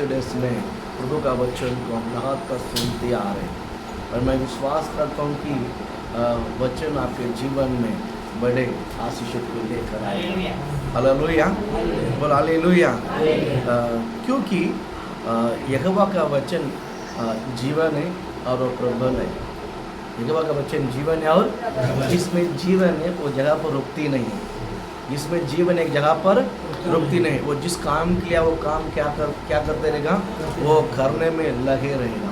Birthdays में प्रभु का वचन को हम लगातार सुनते आ रहे हैं और मैं विश्वास करता हूँ कि वचन आपके जीवन में बड़े आशीष को लेकर आएगा। हालेलुया, बोल हालेलुया। क्योंकि यहोवा का वचन जीवन है और प्रबल है। यहोवा का वचन जीवन है और जिसमें जीवन है वो जगह पर रुकती नहीं है। जिसमें जीवन एक जगह पर रुकती नहीं, वो जिस काम किया वो काम क्या करते रहेगा, वो करने में लगे रहेगा,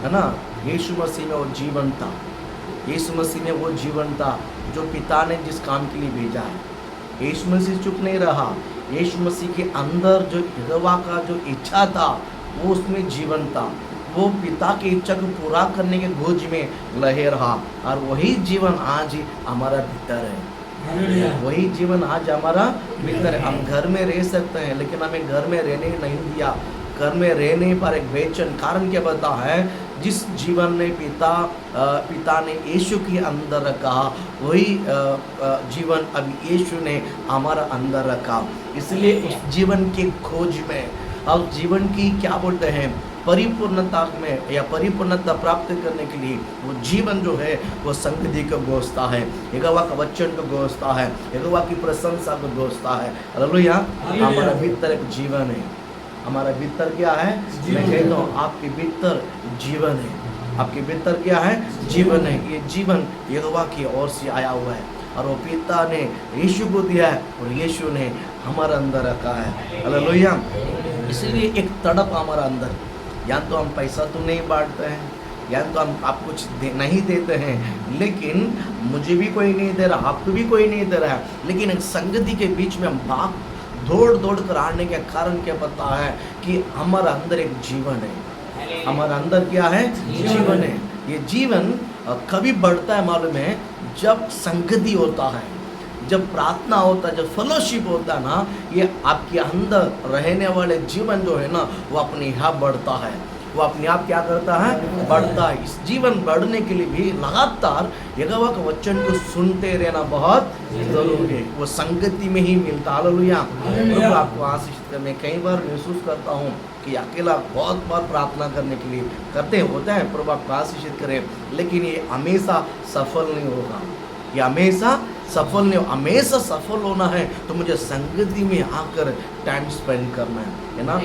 है ना। यीशु मसीह में वो जीवन था, यीशु मसीह में वो जीवन था जो पिता ने जिस काम के लिए भेजा है। यीशु मसीह चुप नहीं रहा। यीशु मसीह के अंदर जो यहोवा का जो इच्छा था वो उसमें जीवन था। वो पिता की इच्छा को पूरा करने के खोज में लगे रहा और वही जीवन आज हमारा भीतर है। वही जीवन आज हमारा भीतर है। हम घर में रह सकते हैं लेकिन हमें घर में रहने नहीं दिया। घर में रहने पर एक बेचैन कारण क्या बता है, जिस जीवन में पिता ने यीशु के अंदर रखा वही जीवन अभी यीशु ने हमारा अंदर रखा। इसलिए उस जीवन के खोज में अब जीवन की क्या बोलते हैं परिपूर्णता में या परिपूर्णता प्राप्त करने के लिए वो जीवन जो है वो संगति को गोसता है, यहोवा का वचन को गोसता है, यहोवा की प्रशंसा को गोसता है। हालेलुया। हमारा भीतर एक जीवन है। हमारा भीतर क्या है? मैं कहता हूँ आपके भीतर जीवन है। आपके भीतर क्या है? जीवन है। ये जीवन यहोवा की ओर से आया हुआ है और वो पिता ने यीशु को दिया है और यीशु ने हमारे अंदर रखा है। हालेलुया। इसलिए एक तड़प हमारा अंदर, या तो हम पैसा तो नहीं बांटते हैं, या तो हम आप कुछ नहीं देते हैं, लेकिन मुझे भी कोई नहीं दे रहा, आपको भी कोई नहीं दे रहा है, लेकिन एक संगति के बीच में हम भाग दौड़ कर आने के कारण क्या पता है कि हमारा अंदर एक जीवन है। हमारा अंदर क्या है? जीवन है। ये जीवन कभी बढ़ता है मालूम है? जब संगति होता है, जब प्रार्थना होता है, जब फेलोशिप होता है ना, ये आपके अंदर रहने वाले जीवन जो है ना वो अपने आप बढ़ता है। वो अपने आप क्या करता है? बढ़ता है। इस जीवन बढ़ने के लिए भी लगातार यहोवा के वचन को सुनते रहना बहुत जरूरी है। वो संगति में ही मिलता। हालेलुया। प्रभु आपको आशीष करे। मैं कई बार महसूस करता हूँ कि अकेला बहुत बार प्रार्थना करने के लिए करते होते हैं, प्रभु आपको आशीष करे, लेकिन ये हमेशा सफल नहीं होगा। ये हमेशा सफल नहीं, हमेशा सफल होना है तो मुझे संगति में आकर टाइम स्पेंड करना है ना।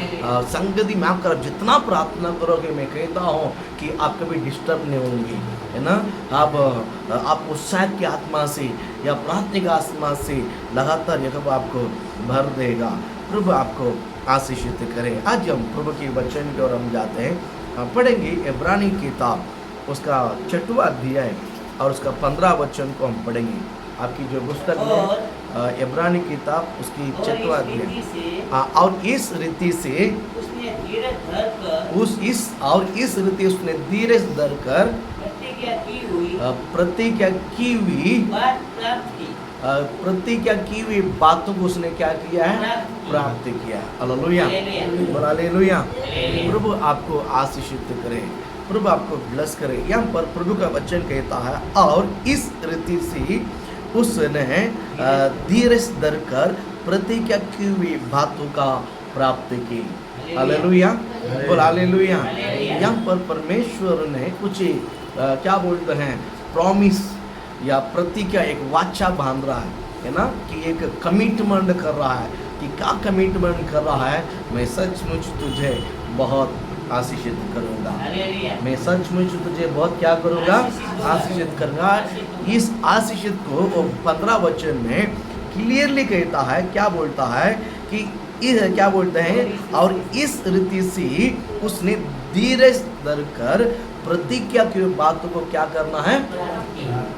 संगति में आकर जितना प्रार्थना करोगे, मैं कहता हूँ कि आप कभी डिस्टर्ब नहीं होंगे, है ना। आप उत्साह की आत्मा से या प्रार्थना आत्मा से लगातार यहोवा आपको भर देगा। प्रभु आपको आशीषित करे। आज हम प्रभु के वचन की ओर हम जाते हैं। पढ़ेंगे इब्रानी किताब उसका 6वां अध्याय और उसका 15 वचन को हम पढ़ेंगे। आपकी जो पुस्तक में इब्रानी किताब उसकी 6वां अध्याय। और इस रीति से उसने धीरज धरकर इस रीति उसने धीरज धरकर प्रतिज्ञा की हुई बात प्राप्त की। प्रतिज्ञा की हुई बातों को उसने क्या किया है? प्राप्त किया। Hallelujah, hallelujah. प्रभु आपको आशीषित करे, प्रभु आपको ब्लेस करे। यहाँ पर प्रभु का वचन कहता है और इस रीति से उसने धीरज धरकर प्रतिज्ञा की हुई बातों का प्राप्त की। हालेलुया, बोल हालेलुया। यहाँ पर परमेश्वर ने कुछ क्या बोलते हैं प्रॉमिस या प्रतिज्ञा, एक वाचा बांध रहा है ना, कि एक कमिटमेंट कर रहा है। कि क्या कमिटमेंट कर रहा है? मैं सचमुच तुझे बहुत आशीषित करूँगा। मैं सचमुच तुझे बहुत क्या करूँगा? आशीषित करूँगा। इस आशीषित को वो 15 वचन में क्लियरली कहता है। क्या बोलता है कि क्या बोलते हैं? और इस रीति से उसने धीरज धरकर प्रतिज्ञा की बातों को क्या करना है?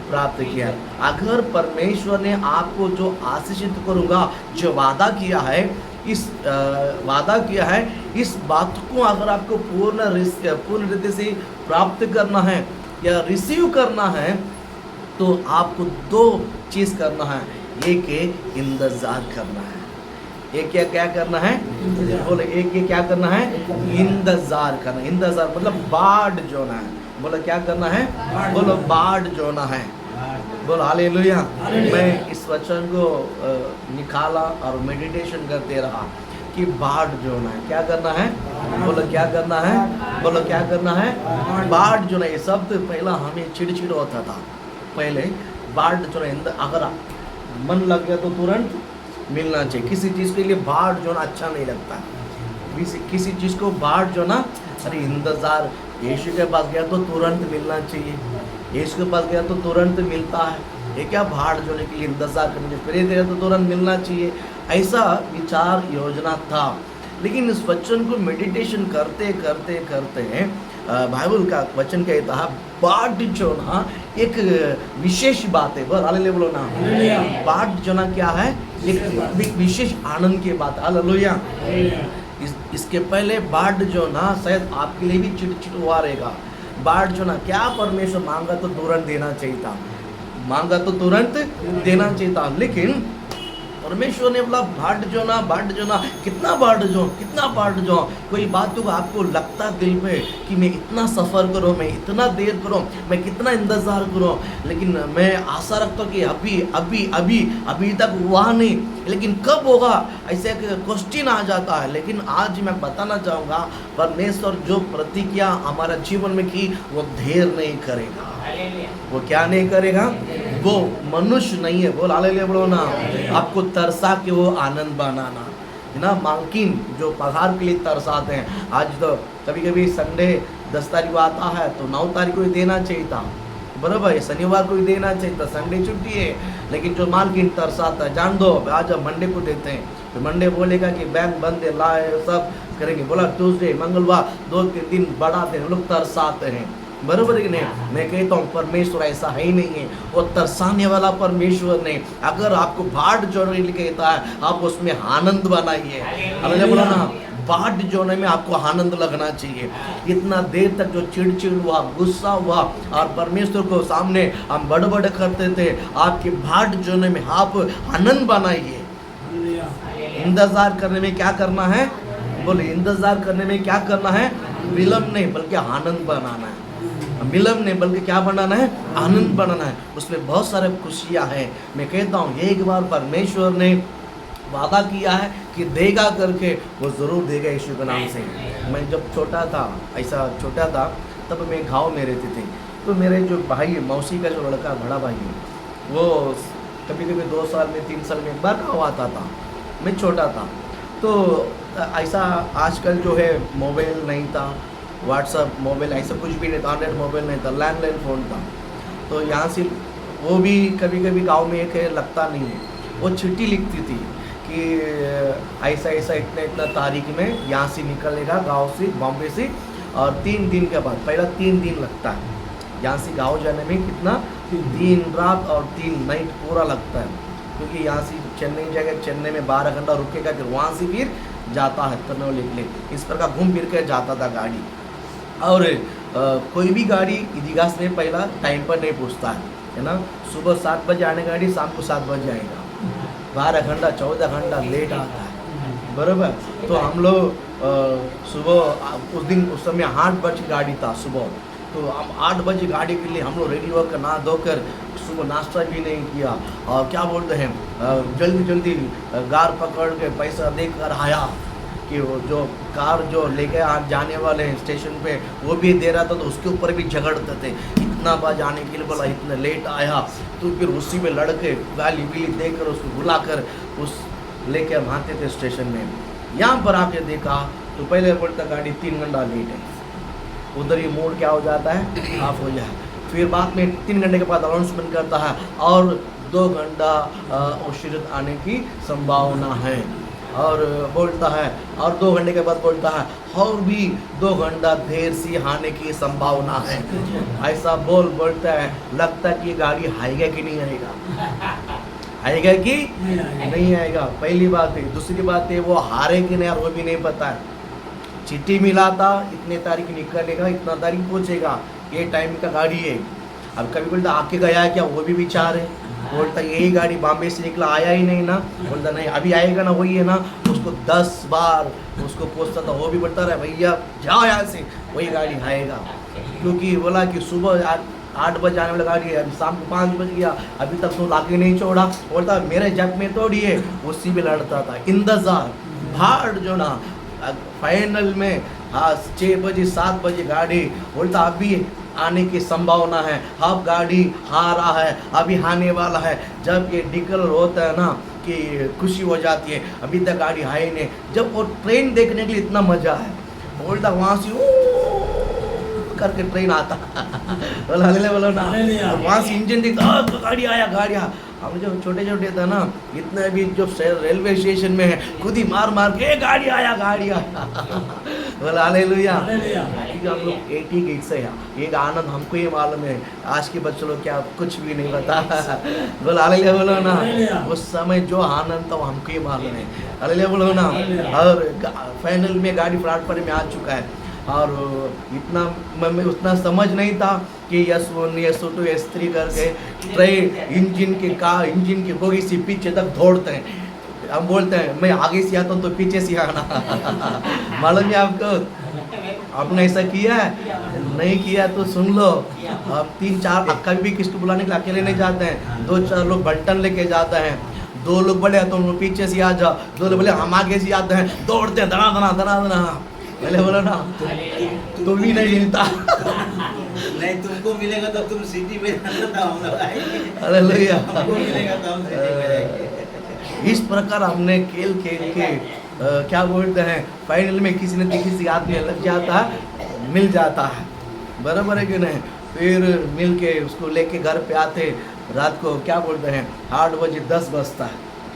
प्राप्त किया। अगर परमेश्वर ने आपको जो आशीषित करूँगा जो वादा किया है, इस वादा किया है, इस बात को अगर आपको पूर्ण रीति से प्राप्त करना है या रिसीव करना है तो आपको 2 चीज़ करना है। एक है इंतजार करना है। एक क्या करना है? बोले एक ये क्या करना है? इंतजार करना। इंतजार मतलब बाट जोना है। बोला क्या करना है? बोलो बाट जोना है। बोलो हालेलुया। मैं इस वचन को निकाला और मेडिटेशन करते रहा कि बाट जोना है। क्या करना है? बोलो क्या करना है, बोलो क्या करना है। बाट जो ना ये सब तो पहला हमें चिड़चिड़ होता था पहले। बाट जो ना अगर मन लग गया तो तुरंत मिलना चाहिए। किसी चीज़ के लिए बाट जो ना अच्छा नहीं लगता, किसी चीज़ को बाट जो ना, अरे इंतज़ार, यीशु के पास गया तो तुरंत मिलना चाहिए, यीशु के पास गया तो तुरंत मिलता है, ये क्या भाड़ जोने के लिए इंतज़ार करने, फिर गया तो तुरंत मिलना चाहिए, ऐसा विचार योजना था। लेकिन इस वचन को मेडिटेशन करते करते करते बाइबल का वचन कहता है बाट जो ना एक विशेष बात है। हालेलुया बोलो ना। बाट जो ना क्या है, एक विशेष आनंद की बात। हालेलुया। इसके पहले बाट जो ना शायद आपके लिए भी चिड़चिड़ हुआ रहेगा। बाट जो ना क्या परमेश्वर मांगा तो तुरंत देना चाहिए था, मांगा तो तुरंत देना चाहिए था, लेकिन परमेश्वर ने बोला बाट जो ना कितना बाट जो कोई बात तो आपको लगता दिल पे कि मैं इतना सफ़र करूँ, मैं इतना देर करूँ, मैं कितना इंतज़ार करूँ, लेकिन मैं आशा रखता हूँ कि अभी तक हुआ नहीं, लेकिन कब होगा, ऐसे एक क्वेश्चन आ जाता है। लेकिन आज मैं बताना चाहूँगा परमेश्वर जो प्रतिज्ञा हमारा जीवन में की वो देर नहीं करेगा। वो क्या नहीं करेगा, वो मनुष्य नहीं है। बोल हालेलुया बोलो ना। आपको तरसा के वो आनंद बनाना है ना। मालकिन जो पगार के लिए तरसाते हैं, आज तो कभी कभी संडे 10 तारीख को आता है तो 9 तारीख को ही देना चाहिए था, बराबर है, शनिवार को ही देना चाहिए था, संडे छुट्टी है, लेकिन जो मालकिन तरसाता है, जान दो आज मंडे को देते हैं, तो मंडे बोलेगा कि बैंक बंद है, लाए सब करेंगे, बोला ट्यूसडे मंगलवार 2-3 दिन बढ़ाते हैं, लोग तरसाते हैं, बराबर है नहीं। मैं कहता हूँ परमेश्वर ऐसा है ही नहीं है, वो तरसाने वाला परमेश्वर नहीं। अगर आपको बाट जोड़ने कहता है आप उसमें आनंद बनाइए। हालेलुया बोलो ना। बाट जोड़ने में आपको आनंद लगना चाहिए। इतना देर तक जो चिड़चिड़ हुआ, गुस्सा हुआ और परमेश्वर को सामने हम बड़बड़ करते थे, आपके बाट जोड़ने में आप आनंद बनाइए। इंतजार करने में क्या करना है, बोले इंतजार करने में क्या करना है, विलंब नहीं बल्कि आनंद बनाना है। विलंब नहीं बल्कि क्या बनाना है, आनंद बनाना है। उसमें बहुत सारे खुशियाँ हैं। मैं कहता हूँ एक बार परमेश्वर ने वादा किया है कि देगा करके, वो ज़रूर देगा यीशु के नाम से। मैं जब छोटा था, ऐसा छोटा था, तब मैं गाँव में रहती थी, तो मेरे जो भाई, मौसी का जो लड़का बड़ा भाई है, वो कभी कभी 2 साल में 3 साल में एक बार गाँव आता था। मैं छोटा था तो ऐसा आजकल जो है मोबाइल नहीं था, व्हाट्सअप मोबाइल ऐसा कुछ भी नहीं था, एंड्रॉइड मोबाइल नहीं था, लैंडलाइन फ़ोन था। तो यहाँ से वो भी कभी कभी गांव में एक है लगता नहीं है, वो चिट्ठी लिखती थी कि ऐसा ऐसा इतना तारीख में यहाँ से निकलेगा गांव से, बॉम्बे से, और 3 दिन के बाद, पहला 3 दिन लगता है यहाँ से गाँव जाने में, कितना 3 रात और 3 नाइट पूरा लगता है, क्योंकि यहाँ से चेन्नई जाएगा, चेन्नई में 12 घंटा रुकेगा, फिर वहाँ से फिर जाता है तरनौली के लिए। इस प्रकार घूम फिर कर जाता था गाड़ी। और कोई भी गाड़ी इदिगास में पहला टाइम पर नहीं पहुँचता है ना। सुबह 7 बजे आने गाड़ी शाम को 7 बजे आएगा, 12 घंटा 14 घंटा लेट आता है, बराबर। तो हम लोग सुबह उस समय 8 बजे गाड़ी था सुबह, तो हम 8 बजे गाड़ी के लिए हम लोग रेडी होकर नहा धोकर सुबह नाश्ता भी नहीं किया, और क्या बोलते हैं जल्दी गार पकड़ के पैसा देकर आया कि वो जो कार जो लेके जाने वाले हैं स्टेशन पे वो भी दे रहा था, तो उसके ऊपर भी झगड़ते थे, इतना बार जाने के लिए बोला, इतना लेट आया, तो फिर उसी में लड़के गाली बीली देकर उसको बुलाकर उस लेके हम आते थे स्टेशन में। यहाँ पर आके देखा तो पहले बोलता गाड़ी 3 घंटा लेट है, उधर ही मूड क्या हो जाता है, ऑफ हो जाए। फिर बाद में 3 घंटे के बाद अनाउंसमेंट करता है और 2 घंटा अवशेषित आने की संभावना है, और बोलता है, और 2 घंटे के बाद बोलता है और भी 2 घंटा देर से आने की संभावना है। ऐसा बोलता है, लगता है कि गाड़ी आएगा कि नहीं आएगा, आएगा कि नहीं आएगा, पहली बात है। दूसरी बात है वो हारे कि नहीं, वो भी नहीं पता है। चिट्ठी मिला था इतने तारीख निकलेगा, इतना तारीख पहुँचेगा, ये टाइम का गाड़ी है। अब कभी बोलता आके गया है क्या, वो भी विचार है। बोलता यही गाड़ी बॉम्बे से निकला, आया ही नहीं ना, बोलता नहीं अभी आएगा ना, वही है ना। उसको 10 बार उसको पूछता था, वो भी बोलता रहा भैया जाओ यहाँ से, वही गाड़ी आएगा, क्योंकि बोला कि सुबह 8 बजे आने वाला गाड़ी है, अभी शाम को 5 बज गया, अभी तक तो लाके नहीं छोड़ा। बोलता मेरे जब में तोड़ी है, उसी में लड़ता था। इंतज़ार भाड़ जो ना फाइनल में हाँ 6 बजे 7 बजे गाड़ी बोलता अभी आने की संभावना है, अब गाड़ी आ रहा है, अभी आने वाला है। जब ये डिक्लेयर होता है ना कि खुशी हो जाती है, अभी तक गाड़ी आई नहीं। जब वो ट्रेन देखने के लिए इतना मजा है, बोलता वहाँ से करके ट्रेन आता बोलो ना, वहाँ से इंजन दिखता गाड़ी आया गाड़ी आया। हम जो छोटे छोटे था ना, इतने भी जो रेलवे स्टेशन में है खुद ही मार मार के गाड़ी आया बोला हालेलुया। क्योंकि हम लोग 80 गीत से एक आनंद हमको ये मालूम है, आज के बच्चों लोग क्या कुछ भी नहीं बता बोला हालेलुया बोलो ना। उस समय जो आनंद था वो हमको ये मालूम है, हालेलुया बोलो ना। और फाइनल में गाड़ी प्लेटफॉर्म में आ चुका है और इतना मैं उतना समझ नहीं था कि S1 S2 S3 करके ट्रेन इंजन की बोगी से पीछे तक दौड़ते हैं। हम बोलते हैं मैं आगे से आता हूँ तो पीछे से आना मालूम है आपको? आपने ऐसा किया है? नहीं किया तो सुन लो। अब 3-4 कभी भी किसको बुलाने के लिए अकेले नहीं जाते हैं, 2-4 लोग बल्टन लेके जाते हैं। 2 लोग बड़े तो उन पीछे से आ जाओ, 2 लोग बोले हम आगे से आते हैं, दौड़ते हैं धना पहले बोलो ना तुम भी नहीं मिलता नहीं तुमको मिलेगा तो तुम सिटी में हालेलुया। हमको मिलेगा तो हम सिटी में जाएंगे। इस प्रकार हमने खेल के क्या बोलते हैं, फाइनल में किसी न किसी आदमी लग जाता है, मिल जाता है, बराबर है कि नहीं? फिर मिल के उसको लेके घर पे आते, रात को क्या बोलते हैं 8 बजे 10 बजता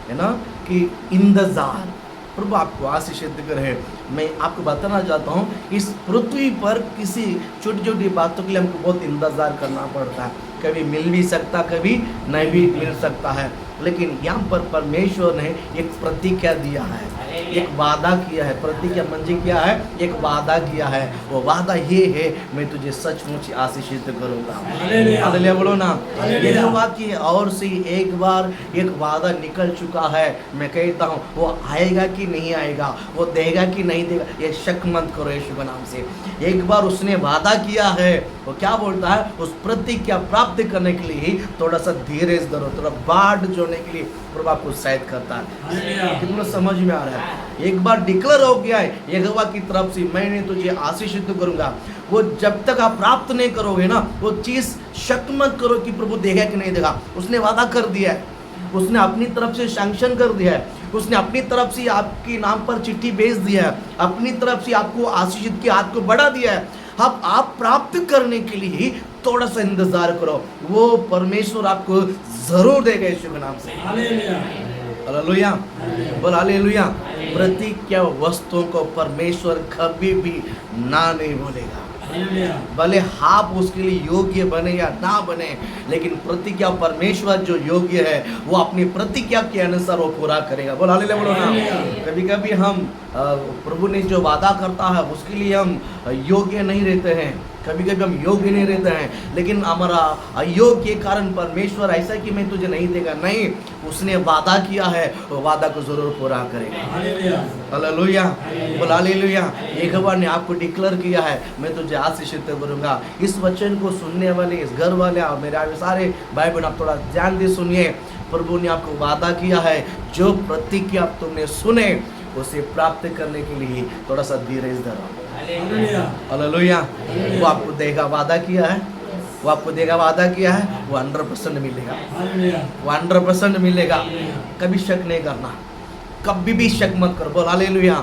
है ना, कि इंतजार। प्रभु आपको आशीषित करे। मैं आपको बताना चाहता हूँ, इस पृथ्वी पर किसी छोटी छोटी बातों के लिए हमको बहुत इंतज़ार करना पड़ता है। कभी मिल भी सकता, कभी नहीं भी मिल सकता है, लेकिन यहाँ पर परमेश्वर ने एक प्रतिज्ञा दिया है, एक वादा किया है। प्रतिज्ञा मंजी क्या है? एक वादा किया है। वो वादा ये है, मैं तुझे सचमुच आशीषित करूँगा। हालेलुया बोलो ना। ये बात की और से एक बार एक वादा निकल चुका है। मैं कहता हूँ वो आएगा कि नहीं आएगा, वो देगा कि नहीं देगा, ये शक मत करो यीशु के नाम से। एक बार उसने वादा किया है, वो क्या बोलता है, उस प्रतिज्ञा प्राप्त करने के लिए थोड़ा सा धीरज धरो, थोड़ा बाट जोड़ने के लिए प्रभु आपको शायद करता है। कितना समझ में आ रहा है? एक बार डिक्लेयर हो गया है यहोवा की तरफ से, मैंने तुझे आशीषित करूंगा। वो जब तक आप प्राप्त नहीं करोगे ना, वो चीज शक मत करो कि प्रभु देगा कि नहीं देगा। उसने वादा कर दिया है, उसने अपनी तरफ से सैंक्शन कर दिया है, उसने अपनी तरफ से आपके नाम पर चिट्ठी भेज दिया है, अपनी तरफ से आपको आशीषित की हाथ को बढ़ा दिया है। अब आप प्राप्त करने के लिए थोड़ा सा इंतजार करो, वो परमेश्वर आपको जरूर देगा यीशु के नाम से। हालेलुया बोल हालेलुया। प्रतिज्ञा वस्तुओं को परमेश्वर कभी भी ना नहीं बोलेगा, भले आप उसके लिए योग्य बने या ना बने, लेकिन प्रतिज्ञा परमेश्वर जो योग्य है वो अपनी प्रतिज्ञा के अनुसार वो पूरा करेगा। बोल हालेलुया बोलो ना। कभी कभी हम प्रभु ने जो वादा करता है उसके लिए हम योग्य नहीं रहते हैं, कभी कभी हम योग्य नहीं रहते हैं, लेकिन हमारा अयोग्य के कारण परमेश्वर ऐसा कि मैं तुझे नहीं देगा, नहीं, उसने वादा किया है, वो वादा को जरूर पूरा करेगा। हालेलुया बोल हालेलुया। यहोवा ने आपको डिक्लेयर किया है, मैं तुझे आशीषित करूंगा। इस वचन को सुनने वाले, इस घर वाले और मेरे सारे भाई बहन आप थोड़ा ध्यान दे सुनिए। प्रभु ने आपको वादा किया है, जो प्रतिज्ञा तुमने सुने उसे प्राप्त करने के लिए थोड़ा सा धीरज धरो। हालेलुया। वो आपको देगा, वादा किया है, वो आपको देगा, वादा किया है, वो 100% मिलेगा, वो 100% मिलेगा। कभी शक नहीं करना, कभी भी शक मत करो। बोल हालेलुया।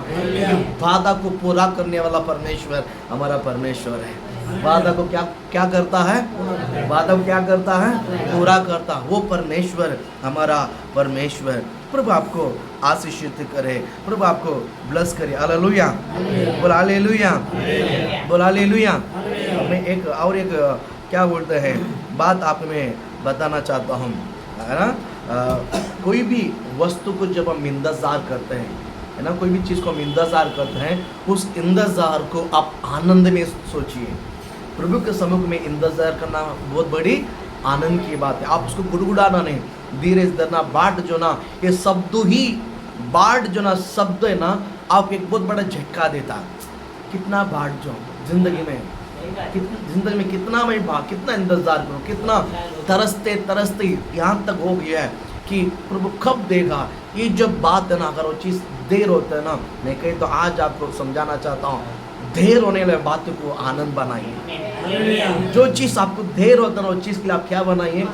वादा को पूरा करने वाला परमेश्वर हमारा परमेश्वर है। वादा को क्या करता है? वादा को क्या करता है? पूरा करता। वो परमेश्वर हमारा परमेश्वर। प्रभु आपको आशीषित करे, प्रभु आपको ब्लेस करे। हालेलुया बोल हालेलुया बोल हालेलुया। मैं एक क्या बोलते हैं बात आप में बताना चाहता हूँ, है ना। कोई भी वस्तु को जब हम इंतजार करते हैं, है ना, कोई भी चीज़ को हम इंतजार करते हैं, उस इंतजार को आप आनंद में सोचिए। प्रभु के सम्मुख में इंतजार करना बहुत बड़ी आनंद की बात है। आप उसको गुड़गुड़ाना नहीं, धीरज धरना, बाट जो ना, ये शब्द ही बाट जो ना शब्द है ना, आपको एक बहुत बड़ा झटका देता। कितना बाट जो जिंदगी में कितना मैं कितना इंतजार करूँ, कितना तरसते तरसते यहाँ तक हो गया है कि प्रभु कब देगा, ये जब बात है ना, अगर वो चीज़ देर होता है ना, मैं कहीं तो आज आपको समझाना चाहता हूँ, देर होने वाले बातों को आनंद बनाइए। जो चीज़ आपको देर होता है ना, वो चीज़ के लिए आप क्या बनाइए?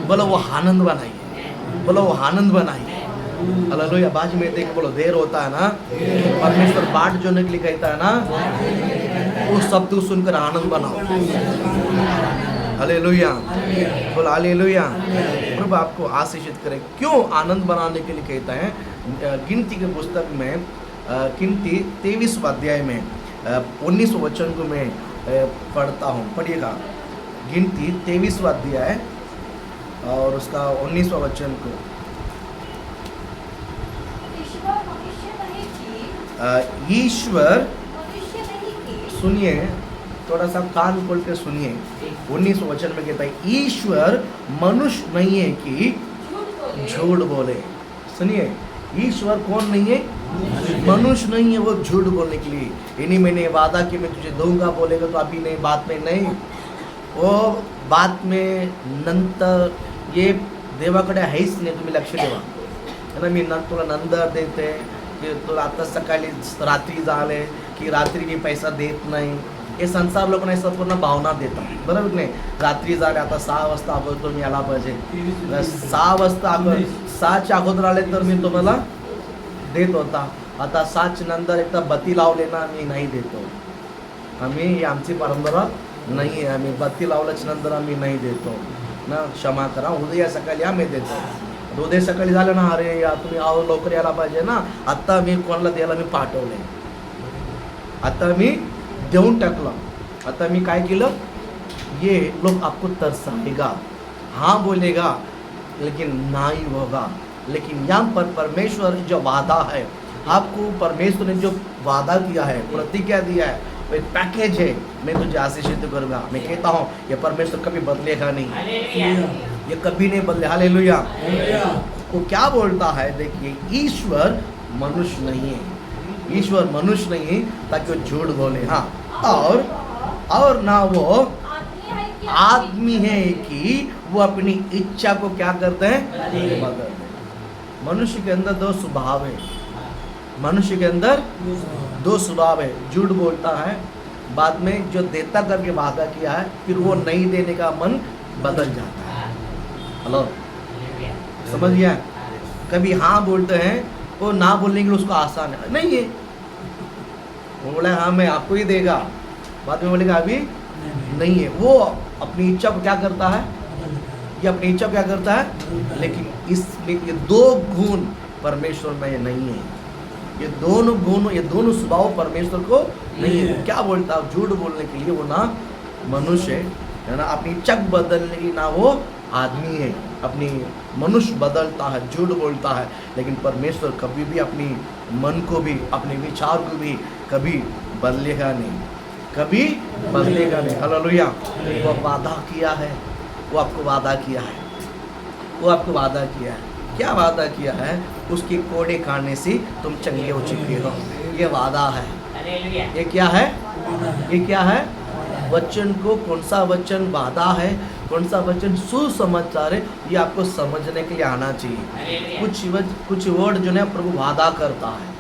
बोलो वो आनंद बनाइए, बोलो वो आनंद बनाइए। हालेलुया। बाजू में देख बोलो, देर होता है ना, परमेश्वर बाट जोने के लिए कहता है ना, वो शब्द सुनकर आनंद बनाओ। हालेलुया, बोलो हालेलुया। प्रभु आपको आशीषित करे। क्यों आनंद बनाने के लिए कहता है? गिनती के पुस्तक में गिनती 23 अध्याय में 19 वचन को मैं पढ़ता हूँ, पढ़िएगा। गिनती 23 अध्याय और उसका 19वां वचन को। ईश्वर, सुनिए, थोड़ा सा कान खोल के सुनिए। 19 वचन में कहता है, ईश्वर मनुष्य नहीं है कि झूठ बोले। सुनिए, ईश्वर कौन नहीं है? मनुष्य नहीं है वो झूठ बोलने के लिए। इन्हीं मैंने वादा कि मैं तुझे दूंगा बोलेगा तो अभी नहीं, बात में नहीं, वो बात में नंतर ये देवाकडे आहेच नाही, तुम्ही लक्ष ठेवा है ना। मी तुला नंतर देते की तुला आता सकाळी रात्री झाले की रात्री मी पैसा देत नाही, हे संसार लोकांना असं पूर्ण भावना देतात, बरोबर नाही? रात्री झाले, आता 6 वाजता अगोदर तुम्ही यायला पाहिजे, 6 वाजता अगोदर 6च्या अगोदर आले तर मी तुम्हाला देत होता, आता 6च्या नंतर एकदा बत्ती लावले ना मी नाही देतो। आम्ही, ही आमची परंपरा नाही आहे, आम्ही बत्ती लावल्याच्या नंतर आम्ही नाही देतो ना, क्षमा करा, उद्या सकाळी आम्ही देतो। उद्या सकाळी झालं ना, अरे या तुम्ही आव लवकर यायला पाहिजे ना, आता मी कोणाला द्यायला मी पाठवले, आता मी देऊन टाकलं, आता मी काय केलं? ये लोग आपको तरसाएगा, हाँ बोलेगा लेकिन नहीं होगा। लेकिन यहाँ पर परमेश्वर जो वादा है, आपको परमेश्वर ने जो वादा किया है, प्रतिज्ञा दिया है, वो एक पैकेज है, मैं तुझे आशीषित करूँगा। मैं कहता हूँ ये परमेश्वर कभी बदलेगा नहीं, ये कभी नहीं बदले। हालेलुया। वो क्या बोलता है? देखिए, ईश्वर मनुष्य नहीं है, ईश्वर मनुष्य नहीं है ताकि वो झूठ बोले। हाँ, और ना वो आदमी है कि वो अपनी इच्छा को क्या करते हैं? बदलते हैं। मनुष्य के अंदर 2 स्वभाव है, मनुष्य के अंदर 2 स्वभाव है। झूठ बोलता है, बाद में जो देता करके वादा किया है फिर वो नहीं देने का मन बदल जाता है। हेलो, समझ गया? कभी हाँ बोलते हैं, वो ना बोलने के लिए उसको आसान है नहीं है, वो बोला हाँ मैं आपको ही देगा, बाद में बोलेगा अभी नहीं है। वो अपनी इच्छा को क्या करता है? ये अपनी इच्छा क्या करता है? लेकिन इसमें ये 2 गुण परमेश्वर में ये नहीं है, ये दोनों गुण, ये दोनों स्वभाव परमेश्वर को नहीं है। क्या बोलता है? झूठ बोलने के लिए वो ना मनुष्य है ना, अपनी इच्छा बदलने की ना वो आदमी है, अपनी मनुष्य बदलता है, झूठ बोलता है। लेकिन परमेश्वर कभी भी अपनी मन को भी, अपने विचार को भी कभी बदलेगा नहीं, कभी बदलेगा नहीं। हालेलुया। वो वादा किया है, वो आपको वादा किया है, वो आपको वादा किया है। क्या वादा किया है? उसके कोड़े खाने से तुम चंगे हो चुके हो, ये वादा है। ये क्या है? ये क्या है? वचन को, कौन सा वचन वादा है, कौन सा वचन सुसमाचार है, ये आपको समझने के लिए आना चाहिए। कुछ वर्ड जो है प्रभु वादा करता है,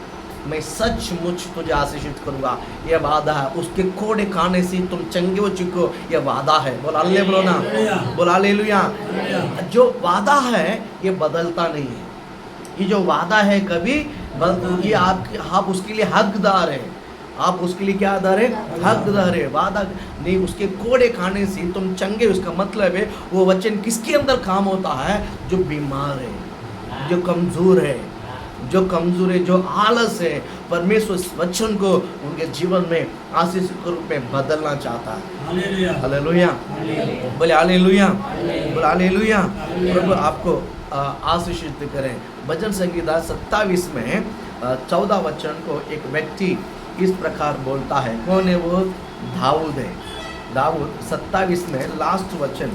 मैं सचमुच तुझे आशीषित करूंगा, ये वादा है। उसके कोड़े खाने से तुम चंगे हो चुके हो, ये वादा है। बोला ले, बोलो ना, बोला हालेलुया। जो वादा है ये बदलता नहीं है, ये जो वादा है कभी ये आप उसके लिए हकदार है, आप उसके लिए क्या आधार है? हकदार है। वादा नहीं, उसके कोड़े खाने से तुम चंगे, उसका मतलब है वो वचन किसके अंदर काम होता है? जो बीमार है, जो कमज़ोर है, जो आलस है, परमेश्वर इस वचन को उनके जीवन में आशीष के रूप में बदलना चाहता है। हालेलुया, बोले हालेलुया, बोले हालेलुया। प्रभु आपको आशीषित करें। भजन संगीता 27 में 14 वचन को एक व्यक्ति इस प्रकार बोलता है। कौन है वो? दाऊद है। दाऊद 27 में लास्ट वचन,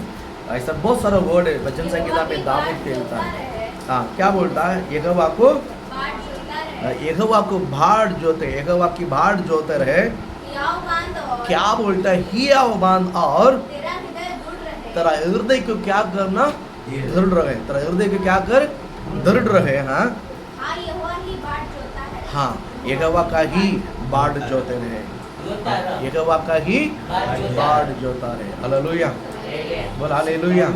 ऐसा बहुत सारा वर्ड है भजन संगीता में दाऊद कहता है। हाँ, क्या बोलता है? यहोवा को भाड़ जोते, यहोवा की भाड़ जोते रहे। क्या बोलता है? हियाव बांध और तेरा हृदय को क्या करना? दृढ़ रहे। तेरा हृदय को क्या कर? दृढ़ रहे। हाँ, हाँ यहोवा ही बाट जोता है। हाँ, यहोवा का ही बाट जोते रहे, यहोवा का ही बाट जोता रहे। हालेलुया, बोल हालेलुया।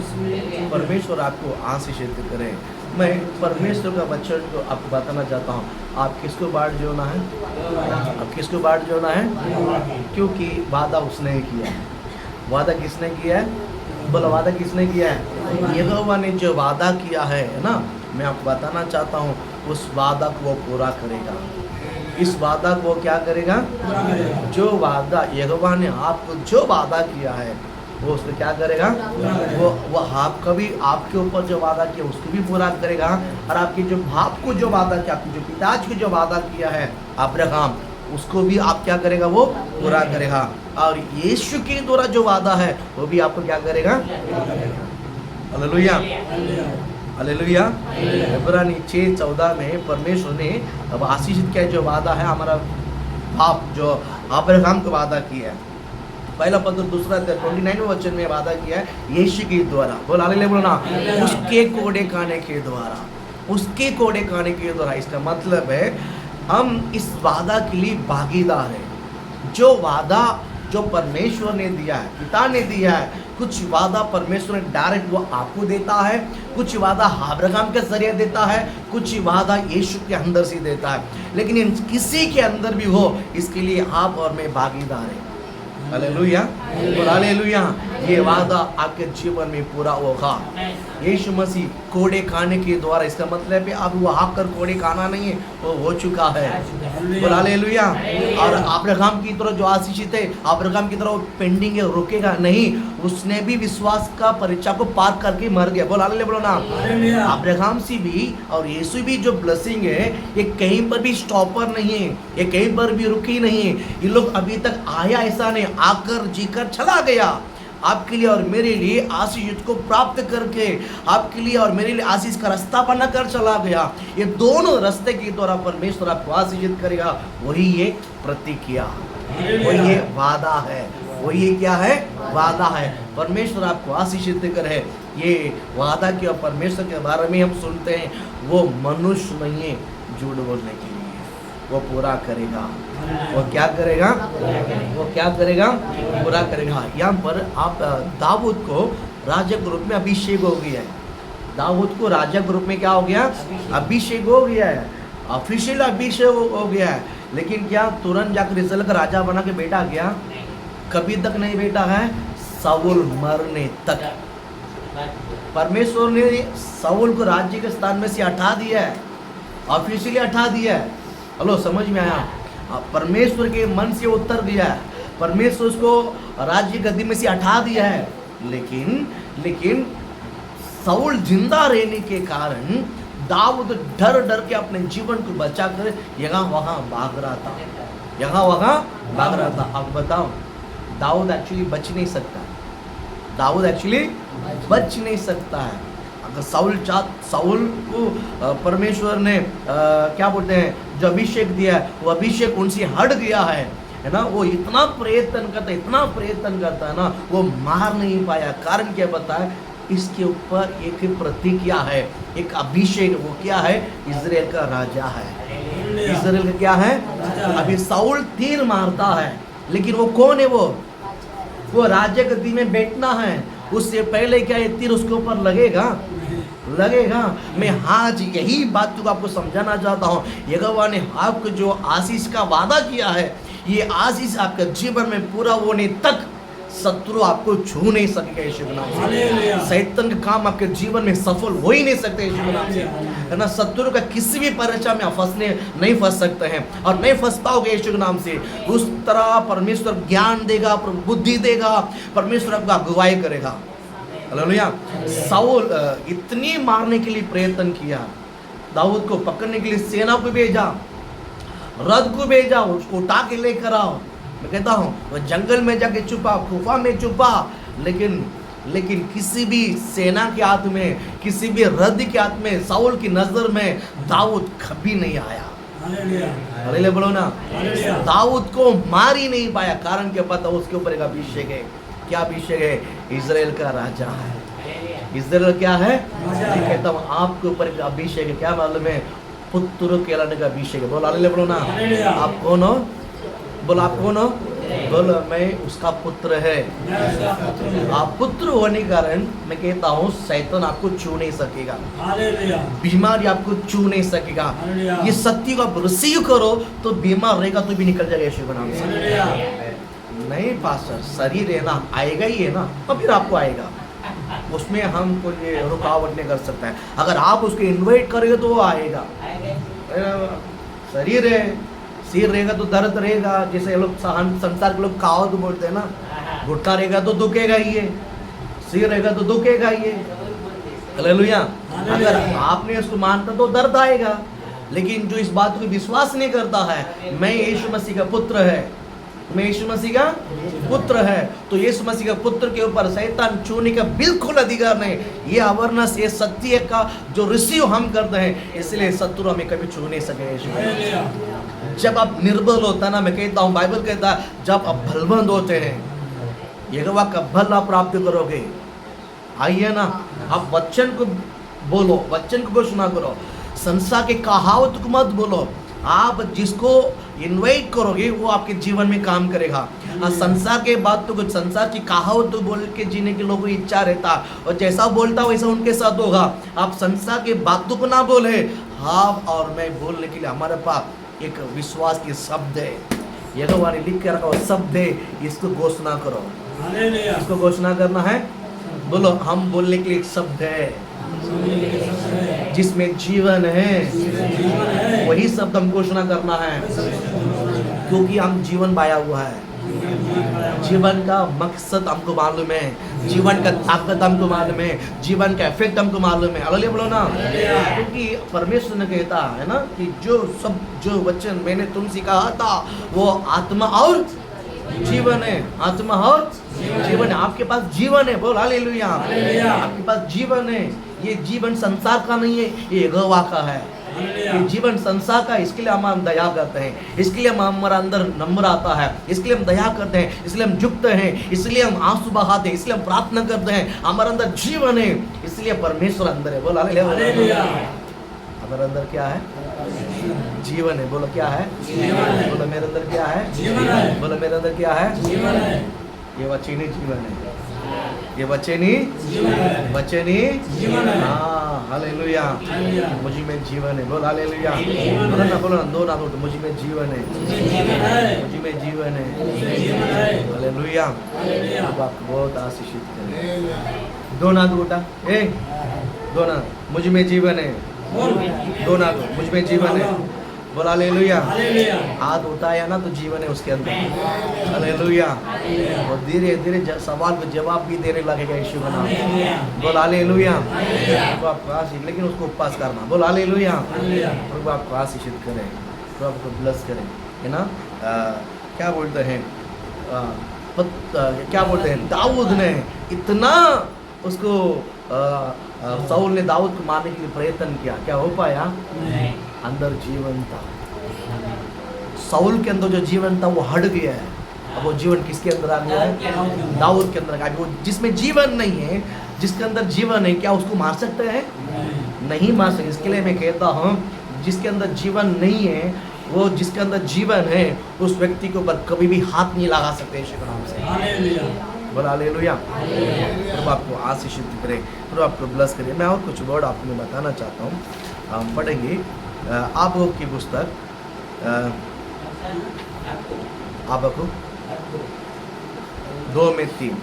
परमेश्वर आपको आशीषित करे। मैं परमेश्वर का वचन को आपको बताना चाहता हूँ, आप किसको बाट जोना है? आप किसको बाट जोना है? क्योंकि वादा उसने ही किया है। वादा किसने किया है? बोलो, वादा किसने किया है? यहोवा ने जो वादा किया है ना, मैं आपको बताना चाहता हूँ, उस वादा को वो पूरा करेगा। इस वादा को वो क्या करेगा? जो वादा यहोवा ने आपको जो वादा किया है, वो उसको क्या करेगा? वो आपका भी, आपके ऊपर जो वादा किया उसको भी पूरा करेगा। और आपके जो बाप को जो वादा किया, आपके जो पिताजी को जो वादा किया है अब्राहम, उसको भी आप क्या करेगा? वो पूरा करेगा। और यीशु के द्वारा जो वादा है वो भी आपको क्या करेगा? Hallelujah, hallelujah. इब्रानी 6:14 में परमेश्वर ने अब आशीषित किया जो वादा है, हमारा बाप जो अब्राहम को वादा किया है। पहला पत्र 2:29 वचन में वादा किया है यीशु के द्वारा। बोल हालेलुया, बोलो ना, उसके कोड़े खाने के द्वारा, उसके कोड़े खाने के द्वारा। इसका मतलब है हम इस वादा के लिए भागीदार हैं। जो वादा जो परमेश्वर ने दिया है, पिता ने दिया है, कुछ वादा परमेश्वर ने डायरेक्ट वो आपको देता है, कुछ वादा अब्राहम के जरिए देता है, कुछ वादा यीशु के अंदर से देता है। लेकिन इन किसी के अंदर भी हो, इसके लिए आप और मैं भागीदार हैं। Hallelujah, hallelujah. ये वादा आपके जीवन में पूरा होगा। यीशु मसीह कोड़े खाने के द्वारा, इसका मतलब है अब वो आकर कोड़े खाना नहीं है, वो हो चुका है। हालेलुया। और अब्राहम की तरह जो आशीषित है, अब्राहम की तरह पेंडिंग है, रुकेगा नहीं। उसने भी विश्वास का परीक्षा को पार करके मर गया। बोल हालेलुया, बोलो ना। अब्राहम से भी और यीशु भी जो ब्लेसिंग है, ये कहीं पर भी स्टॉपर नहीं है, ये कहीं पर भी रुकी नहीं है। ये लोग अभी तक आया ऐसा नहीं, आकर जीकर चला गया। आपके लिए और मेरे लिए आशीष को प्राप्त करके आपके लिए और मेरे लिए आशीष का रास्ता बनाकर चला गया। ये दोनों रास्ते के द्वारा परमेश्वर आपको आशीषित करेगा। वही ये प्रतिज्ञा, वही ये वादा है, वही ये क्या है? वादा है। परमेश्वर आपको आशीषित करे। ये वादा किया परमेश्वर के बारे में हम सुनते हैं, वो मनुष्य नहीं है झूठ बोलने के लिए, वो पूरा करेगा। वो क्या करेगा? वो क्या करेगा? पूरा करेगा। यहाँ पर आप दाऊद को राजा के रूप में अभिषेक हो गया है। दाऊद को राजा के रूप में क्या हो गया? अभिषेक हो गया है, ऑफिशियल अभिषेक हो गया है। लेकिन क्या तुरंत जाकर इसराइल का राजा बना के बैठा गया? कभी तक नहीं बैठा है, शाऊल मरने तक। परमेश्वर ने शाऊल को राज्य के स्थान में से हटा दिया है, ऑफिशियली हटा दिया है। हेलो, समझ में आया? परमेश्वर के मन से उतर गया है, परमेश्वर उसको राज्य गद्दी में से हटा दिया है। लेकिन शाऊल जिंदा रहने के कारण दाऊद डर डर के अपने जीवन को बचाकर यहाँ वहाँ भाग रहा था, यहाँ वहाँ भाग रहा था। अब बताओ, दाऊद एक्चुअली बच नहीं सकता, दाऊद एक्चुअली बच नहीं सकता है। अगर शाऊल को परमेश्वर ने क्या बोलते हैं, जो अभिषेक दिया है, वो अभिषेक उनसे हट गया है ना। वो इतना प्रयत्न करता है ना, वो मार नहीं पाया। कारण क्या बताए? इसके ऊपर एक प्रतिज्ञा है, एक अभिषेक। वो क्या है? इजराइल का राजा है। इजराइल का क्या है? अभी शाऊल तीर मारता है, लेकिन वो कौन है? वो राजा गद्दी में बैठना है। उससे पहले क्या ये तीर उसके ऊपर लगेगा? मैं आज यही बात को आपको समझाना चाहता हूँ। यहोवा ने आपको जो आशीष का वादा किया है, ये आशीष आपके जीवन में पूरा होने तक शत्रु आपको छू नहीं सकेगा यीशु के नाम से। शैतान का काम आपके जीवन में सफल हो ही नहीं सकते यीशु के नाम से, है ना। शत्रु का किसी भी परीक्षा में नहीं फंस सकते हैं और नहीं फंस पाओगे यीशु के नाम से। उस तरह परमेश्वर ज्ञान देगा, बुद्धि देगा, परमेश्वर आपको अगुवाई करेगा। हालेलुया। शाऊल इतनी मारने के लिए प्रयत्न किया, दाऊद को पकड़ने के लिए सेना को भेजा, रथ को भेजा, उसको उठा के लेकर आओ। मैं कहता हूँ वो जंगल में जाके छुपा, गुफा में छुपा, लेकिन किसी भी सेना के हाथ में, किसी भी रथ के हाथ में, शाऊल की नजर में दाऊद कभी नहीं आया। हालेलुया बोलो ना। दाऊद को मार ही नहीं पाया। कारण क्या पता? उसके ऊपर एक अभिषेक है। क्या अभिषेक है? इजराइल का राजा है। इजराइल क्या है? मैं कहता हूँ आपके ऊपर एक अभिषेक है। क्या मालूम है? पुत्र कहलाने का अभिषेक है। बोलो हालेलुया, बोलो ना। हालेलुया। आप कौन हो? बोलो आप कौन हो? बोलो मैं उसका पुत्र है। आप पुत्र होने के कारण मैं कहता हूँ शैतान आपको छू नहीं सकेगा, हालेलुया। बीमारी आपको छू नहीं सकेगा। हालेलुया। ये सत्य को आप रिसीव करो तो बीमार रहेगा तो भी निकल जाएगा यीशु के नाम से। हालेलुया। नहीं पास्टर, शरीर है ना, आएगा ही है ना, तो फिर आपको आएगा, उसमें हम कोई रुकावट नहीं कर सकता है। अगर आप उसको इनवाइट करेंगे तो वो आएगा। शरीर है, सिर रहेगा तो दर्द रहेगा, जैसे ये लोग संसार के लोग कहावत बोलते हैं ना, घुटना रहेगा तो दुखेगा ही है, सिर रहेगा तो दुखेगा ही है। हालेलुया। अगर आपने उसको मानता तो दर्द आएगा, लेकिन जो इस बात को विश्वास नहीं करता है मैं यीशु मसीह का पुत्र है, मैं यीशु मसीह का पुत्र है, तो यीशु मसीह का पुत्र के ऊपर शैतान छूने का बिल्कुल अधिकार नहीं। ये अवेयरनेस, ये सत्य का जो रिसीव हम करते हैं, इसलिए शत्रु हमें कभी छू नहीं सके यीशु मसीह। जब आप निर्बल होता है ना, मैं कहता हूँ, बाइबल कहता है जब आप बलवंत होते हैं यहोवा का बल आप प्राप्त करोगे। आइए ना, आप वचन को बोलो, वचन को घोषणा करो, संसार के कहावत को मत बोलो। आप जिसको इनवाइट करोगे वो आपके जीवन में काम करेगा। संसार के बातों को, संसार की कहावत तो बोल के जीने के लोगों की इच्छा रहता, और जैसा बोलता वैसा उनके साथ होगा। आप संसार के बातों को ना बोले, आप और मैं बोलने के लिए हमारे पास एक विश्वास के शब्द है, यहोवा ने लिख के रखा हुआ शब्द है, इसको घोषणा करो। हालेलुया। इसको घोषणा करना है। बोलो हम बोलने के लिए एक शब्द है जिसमें जीवन है, वही शब्द हम घोषणा करना है, क्योंकि हम जीवन पाया हुआ है। जीवन का मकसद हमको मालूम है, जीवन का ताकत हमको मालूम है, जीवन का इफेक्ट हमको मालूम है। हालेलुया बोलो ना। क्योंकि परमेश्वर ने कहता है ना कि जो वचन मैंने तुमसे कहा था वो आत्मा और जीवन है, आत्मा और जीवन है। आपके पास जीवन है, बोल हालेलुया। आपके पास जीवन है। ये जीवन संसार का नहीं है, ये यहोवा का है। ये जीवन संसार का, इसके लिए हम दया करते हैं, इसके लिए हमारा अंदर नम्र आता है, इसके लिए हम दया करते हैं, इसलिए हम झुकते हैं, इसलिए हम आंसू बहाते हैं, इसलिए हम प्रार्थना करते हैं। हमारे अंदर जीवन है, इसलिए परमेश्वर अंदर है। बोल हालेलुया। हमारे अंदर क्या है? जीवन है। बोलो क्या है? बोलो मेरे अंदर क्या है? जीवन है। बोलो मेरे अंदर क्या है? जीवन है। ये वचनी जीवन है, ये वचनी जीवन है। वचनी जीवन है। हाँ हालेलुया। हालेलुया। मुझ में जीवन है। बोल हालेलुया। जीवन बोलो है। ना, बोलो ना, दो ना, मुझ में जीवन है, जीवन है। मुझ में जीवन है। जीवन है। हालेलुया। हालेलुया। तो आपको बहुत आशीषित करें। दो ना उठा, ए दो ना, मुझ में जीवन है। बोल। दो ना, मुझ में जीवन है। बोल हालेलुया। हालेलुया। हाथ उठाया ना तो जीवन है उसके अंदर। हालेलुया। और धीरे धीरे सवाल को जवाब भी देने लगेगा यीशु का नाम। बोल हालेलुया। प्रभु आपको आशीष, लेकिन उसको उपवास करना। बोल हालेलुया। प्रभु आपको आशीषित करे, प्रभु आपको ब्लेस करे, है ना। क्या बोलते हैं, क्या बोलते हैं, दाऊद ने इतना उसको साउल ने दाऊद को मारने के लिए प्रयत्न किया, क्या हो पाया? अंदर जीवन था, साउल के अंदर जो जीवन था वो हट गया है। अब वो जीवन किसके अंदर आ गया है? दाऊद के अंदर आ गया। वो जिसमें जीवन नहीं है, जिसके अंदर जीवन है, क्या उसको मार सकते हैं? नहीं मार सकते। इसके लिए मैं कहता हूँ जिसके अंदर जीवन नहीं है, वो जिसके अंदर जीवन है उस व्यक्ति के ऊपर कभी भी हाथ नहीं लगा सकते यीशु के नाम से। बोला हालेलुया। प्रभु आपको आशीषित करे, प्रभु आपको ब्लेस करिए। मैं और कुछ वर्ड आपको मैं बताना चाहता हूँ। हम पढ़ेंगे आबोक की पुस्तक, आबोक 2:3।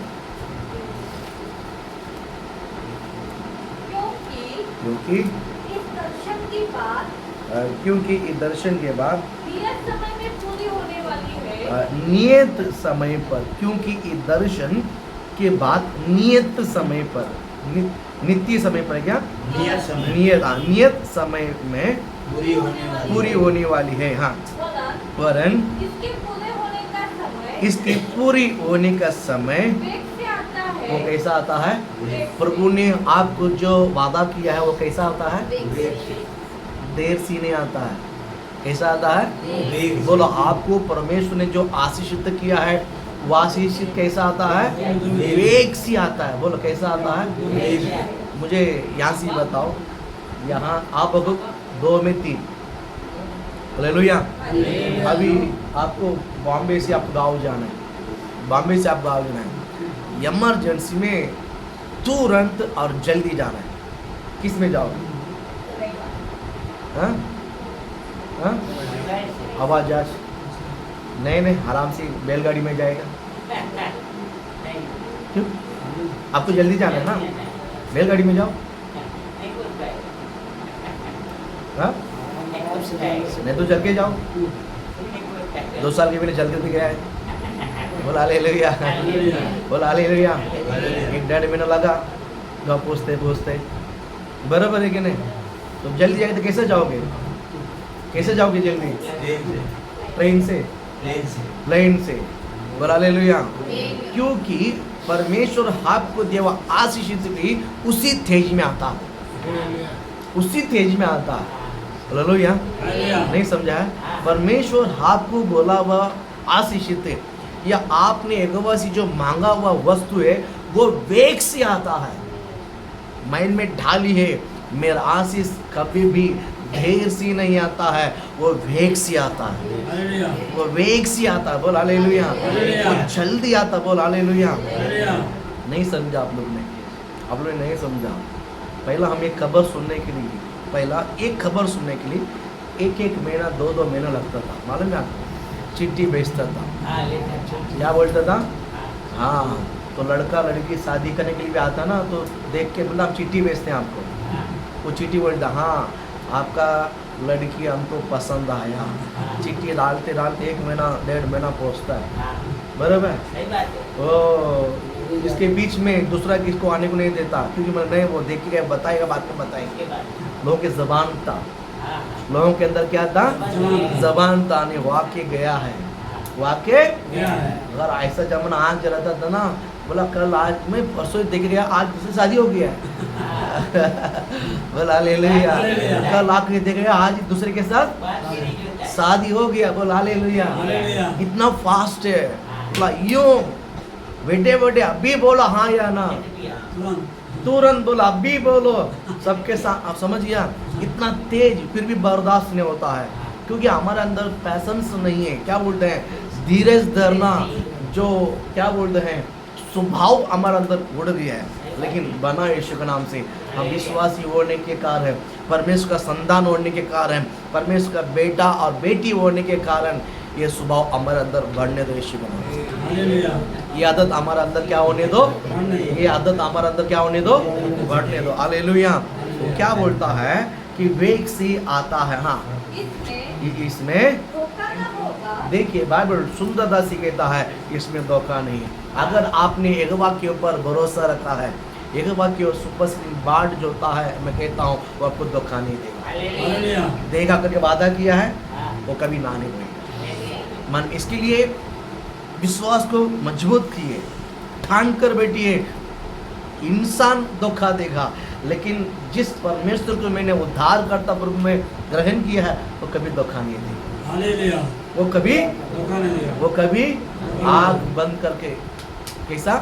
क्योंकि इस दर्शन की बात क्योंकि इस दर्शन के बाद नियत समय में पूरी होने वाली है। नियत समय पर, क्योंकि इस दर्शन के बाद नियत समय पर, नित्य समय पर, क्या नियत समय। नियत समय में पूरी होने वाली है। हाँ, वरन इसके पूरे होने का समय इसकी पूरी होने का समय वेग से आता है। वो कैसा आता है? प्रभु ने आपको जो वादा किया है वो कैसा आता है? देर से नहीं आता है। कैसा आता है? बोलो, आपको परमेश्वर ने जो आशीषित किया है वो आशीषित कैसा आता है? वेग से आता है। बोलो कैसा आता है? मुझे यहाँ से बताओ, यहाँ आप 2:3 हालेलुया। अभी आपको बॉम्बे से आपको गाँव जाना है, बॉम्बे से आप गाँव जाना है, इमरजेंसी में तुरंत और जल्दी जाना है, किस में जाओगे? हाँ हाँ हवाई जहाज? नहीं, आराम से बैलगाड़ी में जाएगा। क्यों? आपको जल्दी जाना है ना, बैलगाड़ी में जाओ। हाँ नहीं तो चल के जाओ। 2 साल के पहले चलते थे गया है। बोला हालेलुया, बोला हालेलुया। 1-1.5 महीना लगा गाँव पहुँचते, बराबर है कि नहीं? तो जल्दी जाएंगे तो कैसे जाओगे? कैसे जाओगे जल्दी? ट्रेन से, प्लेन से। बोला हालेलुया। क्योंकि परमेश्वर आपको देवा आशीषित भी उसी तेज में आता है, उसी तेज में आता है। हालेलुया। नहीं समझा है? परमेश्वर आपको बोला हुआ आशीषित है, या आपने यहोवा से जो मांगा हुआ वस्तु है वो वेग से आता है। माइंड में ढाली है, मेरा आशीष कभी भी देर से नहीं आता है, वो वेग से आता है, वो वेग से आता है। बोल हालेलुया। वो जल्दी आता, बोल हालेलुया। नहीं समझा आप लोग ने, आप लोग ने नहीं समझा। पहला हम एक खबर सुनने के लिए, पहला एक खबर सुनने के लिए 1-1 महीना 2-2 महीना लगता था, मालूम है आपको? चिट्ठी भेजता था, क्या बोलता था? हाँ, तो लड़का लड़की शादी करने के लिए भी आता ना, तो देख के बोला हम चिट्ठी भेजते हैं आपको। वो चिट्ठी बोलता, हाँ आपका लड़की हमको पसंद आया। चिट्ठी डालते डालते 1 महीना 1.5 महीना पहुँचता है, बराबर। ओ इसके बीच में दूसरा किसको आने को नहीं देता, क्योंकि मैं नहीं, वो देखेगा बताएगा, बाद में बताएंगे। लोगों के जबान था, लोगों के अंदर क्या था? जबान था। नहीं वाक्य गया है, वाक्य अगर ऐसा जमाना आग जलाता था ना, बोला कल आज मैं परसों देख गया, आज दूसरी शादी हो गया है। बोला हालेलुया। कल आके देख गया, आज दूसरे के साथ शादी हो गया। बोला हालेलुया। इतना फास्ट है। बोला यूं बेटे बेटे अभी बोला हाँ या ना, तुरंत बोला अभी बोलो, सबके साथ। आप समझ गया? इतना तेज, फिर भी बर्दाश्त नहीं होता है, क्योंकि हमारे अंदर पैशंस नहीं है। क्या बोलते हैं? धीरज धरना, जो क्या बोलते हैं स्वभाव हमारे अंदर उड़ गया है। लेकिन बना यीशु के नाम से हम विश्वासी होने के कारण, परमेश्वर का संतान होने के कारण, परमेश्वर का बेटा और बेटी होने के कारण ये स्वभाव हमारे अंदर बढ़ने दो यीशु के नाम से। ये आदत हमारे अंदर क्या होने दो? ये आदत हमारे अंदर क्या होने दो? बढ़ने दो। हालेलुया। तो क्या बोलता है कि वेग से आता है। हाँ इसमें धोखा ना होगा। देखिए बाइबल सुंदरता से कहता है इसमें धोखा नहीं। अगर आपने यहोवा के ऊपर भरोसा रखा है, यहोवा के सुपर बाढ़ जो होता है, मैं कहता हूँ वो आपको धोखा नहीं देगा। देगा करके वादा किया है, वो कभी ना नहीं देगा। मन इसके लिए विश्वास को मजबूत किए, ठान कर बैठिए। इंसान धोखा देगा, लेकिन जिस परमेश्वर को मैंने उद्धार करता प्रभु में ग्रहण किया है, वो कभी धोखा नहीं देगा। वो कभी आग बंद करके, कैसा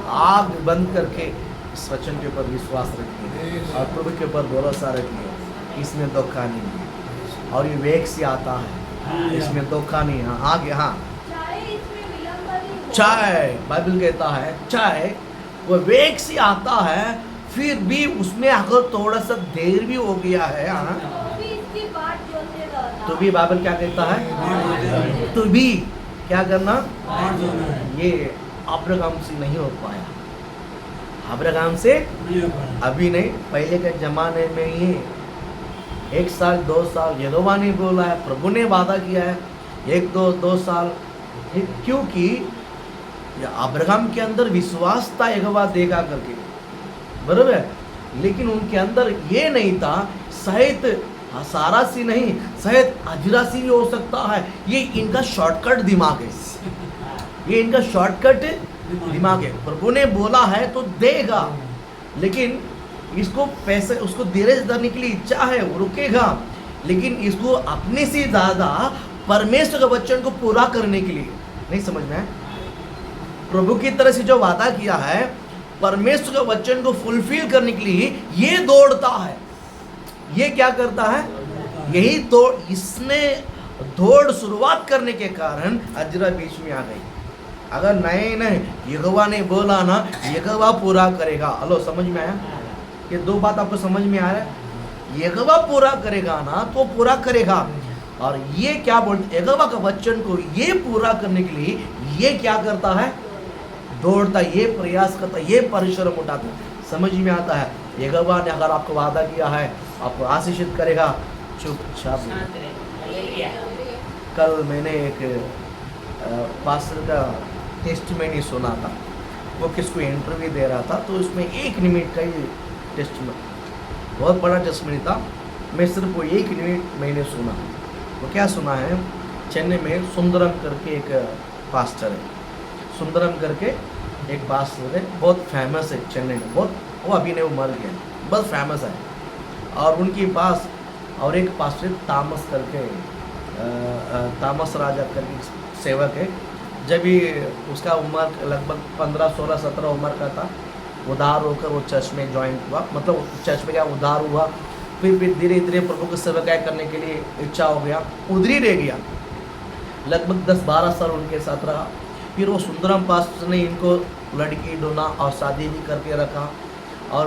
आग बंद करके इस वचन के ऊपर विश्वास रखिए और प्रभु के ऊपर भरोसा रखिए। इसमें धोखा नहीं है, और ये वेग से आता है, इसमें धोखा नहीं है। आगे हाँ चाहे इसमें विलंब नहीं हो। चाहे बाइबल कहता है चाहे वो वेग से आता है, फिर भी उसमें अगर थोड़ा सा देर भी हो गया है, हाँ तो भी इसकी बाट जोते रहना। तो भी बाइबल क्या कहता है? तो भी क्या करना? ये अब्राहम से नहीं हो पाया, अब्राहम से अभी नहीं, पहले के जमाने में ही 1 साल 2 साल यहोवा ने बोला है, प्रभु ने वादा किया है 1-2 साल, क्योंकि अब्राहम के अंदर विश्वास था यहोवा देगा करके, बराबर है। लेकिन उनके अंदर ये नहीं था, शायद सारा सी नहीं, शायद अजरा सी भी हो सकता है। ये इनका शॉर्टकट दिमाग है, ये इनका शॉर्टकट दिमाग है। प्रभु ने बोला है तो देगा, लेकिन इसको पैसे, उसको धीरज धरने के लिए इच्छा है, वो रुकेगा, लेकिन इसको अपने से ज़्यादा परमेश्वर के वचन को पूरा करने के लिए नहीं। समझ में? प्रभु की तरह से जो वादा किया है, परमेश्वर के वचन को फुलफिल करने के लिए ये दौड़ता है। ये क्या करता है? यही तो इसने दौड़ शुरुआत करने के कारण अजरा बीच में आ गई। अगर नए नए यहोवा ने बोला ना, यहोवा पूरा करेगा। हेलो, समझ में आया? ये दो बात आपको समझ में आ रहा है? यहोवा पूरा करेगा ना तो पूरा करेगा। और ये क्या बोलते, यहोवा का वचन को ये पूरा करने के लिए ये क्या करता है? दौड़ता, ये प्रयास करता, ये परिश्रम उठाता। समझ में आता है? यहोवा ने अगर आपको वादा किया है आपको आशीषित करेगा, चुपचाप। कल मैंने एक पास्टर का टेस्टमनी सुना था। वो किसको इंटरव्यू दे रहा था, तो उसमें 1 मिनट का ही टेस्टमनी, बहुत बड़ा टेस्टमनी था। मैं सिर्फ वो 1 मिनट मैंने सुना। वो क्या सुना है, चेन्नई में सुंदरम करके एक पास्टर है। सुंदरम करके एक पास्टर है, बहुत फेमस है चेन्नई में, बहुत। वो अभी नहीं, वो मर गया, बहुत फेमस है। और उनके पास और एक पास्टर तामस करके, तामस राजा करके सेवक है। जब भी उसका उम्र लगभग 15, 16, 17 उम्र का था, उधार होकर वो चर्च में ज्वाइन हुआ। मतलब चर्च में क्या उधार हुआ, फिर धीरे धीरे प्रभु की सेवकाई करने के लिए इच्छा हो गया, उधर ही रह गया। लगभग 10-12 साल उनके साथ रहा। फिर वो सुंदरम पास्टर ने इनको लड़की ढूंढा और शादी भी करके रखा। और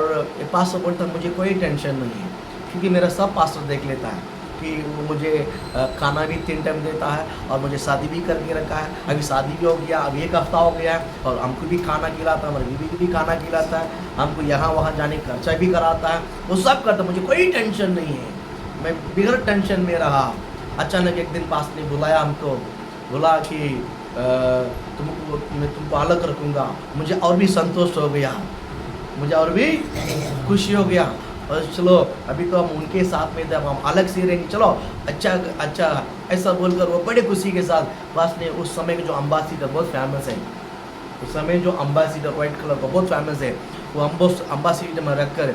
पास्टर बोलता मुझे कोई टेंशन नहीं है, क्योंकि मेरा सब पास्टर देख लेता है कि वो मुझे खाना भी 3 टाइम देता है और मुझे शादी भी करके रखा है। अभी शादी भी हो गया, अभी 1 हफ्ता हो गया है, और हमको भी खाना खिलाता है, हमारी बीवी को भी खाना खिलाता है, हमको यहाँ वहाँ जाने का खर्चा भी कराता है, वो सब करता है। मुझे कोई टेंशन नहीं है, मैं बिगड़ टेंशन में रहा। अचानक एक दिन पास्टर ने बुलाया हमको, बोला कि मैं तुमको अलग रखूँगा। मुझे और भी संतोष हो गया, मुझे और भी खुशी हो गया। और चलो अभी तो हम उनके साथ में थे, अब हम अलग से रहेंगे, चलो अच्छा ऐसा बोलकर वो बड़े खुशी के साथ बस ने उस समय के जो अम्बासीडर बहुत फेमस है, उस समय जो अम्बासीडर वाइट कलर का बहुत फेमस है, वो अम्बासीडर में रख कर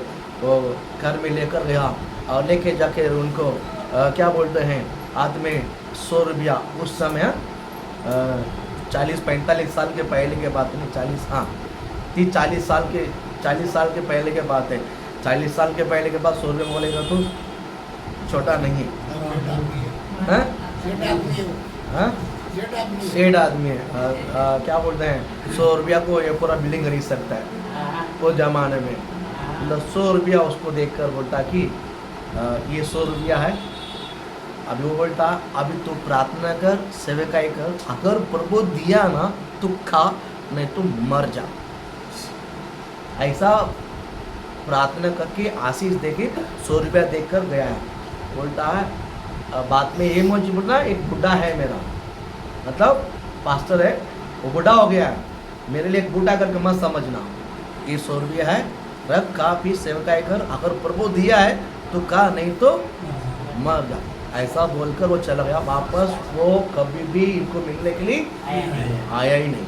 वो घर में लेकर गया। और लेके जाके उनको क्या बोलते हैं, हाथ में 100 रुपया। उस समय 40-45 साल के पहले के बात नहीं, 40 साल के पहले के बात है। 40 साल के पहले के बाद 100 रुपये बोलेगा तो छोटा नहीं है, सेठ आदमी है। क्या बोलते हैं, 100 रुपया को ये पूरा बिल्डिंग खरीद सकता है वो जमाने में। 100 रुपया उसको देखकर बोलता कि ये 100 रुपया है। अभी वो बोलता अभी तू प्रार्थना कर, सेवकाई कर, अगर प्रभु दिया ना तो खा, नहीं तो मर जा। ऐसा प्रार्थना करके आशीष देके 100 रुपया देकर गया है। बोलता है बाद में ये मुझे बोलना, एक बुढ़ा है मेरा, मतलब पास्टर है, वो बुढ़ा हो गया है, मेरे लिए एक बुढ़ा करके मत समझना। ये 100 रुपया है, रख, खा, पी, सेवकाई कर, अगर प्रभु दिया है तो खा, नहीं तो मर जा। ऐसा बोलकर वो चला गया। वापस वो कभी भी इनको मिलने के लिए आया ही नहीं,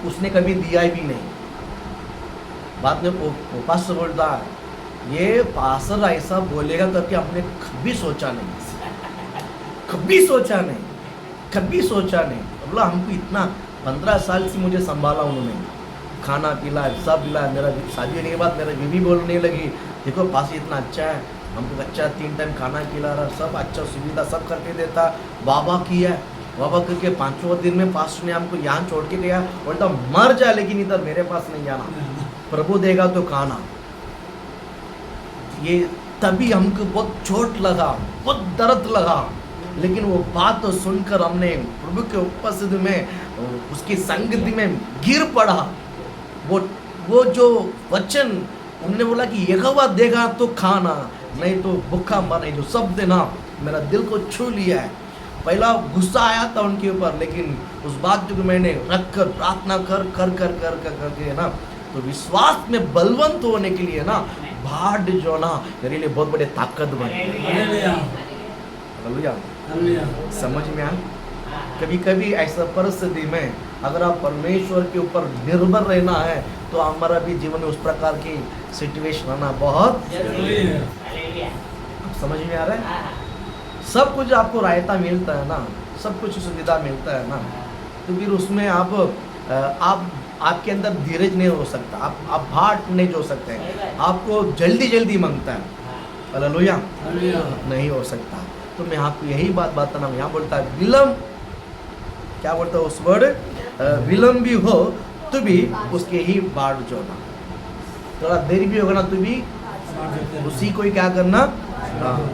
उसने कभी दिया भी नहीं। बाद में वो पास्टर बोलता है ये पास्टर ऐसा बोलेगा करके हमने कभी सोचा नहीं, कभी सोचा नहीं। बोला हमको इतना 15 साल से मुझे संभाला उन्होंने, खाना पिलाया, सब पिलाया। मेरा शादी होने के बाद मेरा बीवी बोलने लगी देखो पास इतना अच्छा है, हमको अच्छा 3 टाइम खाना खिला रहा, सब अच्छा सुविधा सब करके देता। बाबा किया, बाबा करके 5वें दिन में पास्टर ने हमको यहाँ छोड़ के गया। बोलता मर जा लेकिन इधर मेरे पास नहीं जाना, प्रभु देगा तो खाना। ये तभी हमको बहुत चोट लगा, बहुत दर्द लगा, लेकिन वो बात तो सुनकर हमने प्रभु के उपस्थिति में, उसकी संगति में गिर पड़ा। वो जो वचन उन्होंने बोला कि यहोवा देगा तो खाना, नहीं तो भूखा मरने, जो शब्द ना मेरा दिल को छू लिया है। पहला गुस्सा आया था उनके ऊपर, लेकिन उस बात को मैंने रख कर प्रार्थना कर ना, तो विश्वास में बलवंत होने के लिए ना भाड़ जो ना मेरे लिए बहुत बड़े ताकत बने। समझ में आ? कभी कभी ऐसा परिस्थिति में अगर आप परमेश्वर के ऊपर निर्भर रहना है तो हमारा भी जीवन में उस प्रकार की सिचुएशन आना बहुत जरूरी है। समझ में आ रहा है? सब कुछ आपको रायता मिलता है ना, सब कुछ सुविधा मिलता है ना, तो फिर उसमें आपके अंदर धीरज नहीं हो सकता, आप भाट नहीं जो सकते हैं, आपको जल्दी मांगता है। Hallelujah, hallelujah. नहीं हो सकता। तो मैं आपको यही बात बताना हूँ। यहाँ बोलता है विलम्ब, क्या बोलता है उस वर्ड, विलम्ब भी हो तो भी उसके ही बाट जोना, थोड़ा देरी भी होगा ना तो भी उसी को ही क्या करना,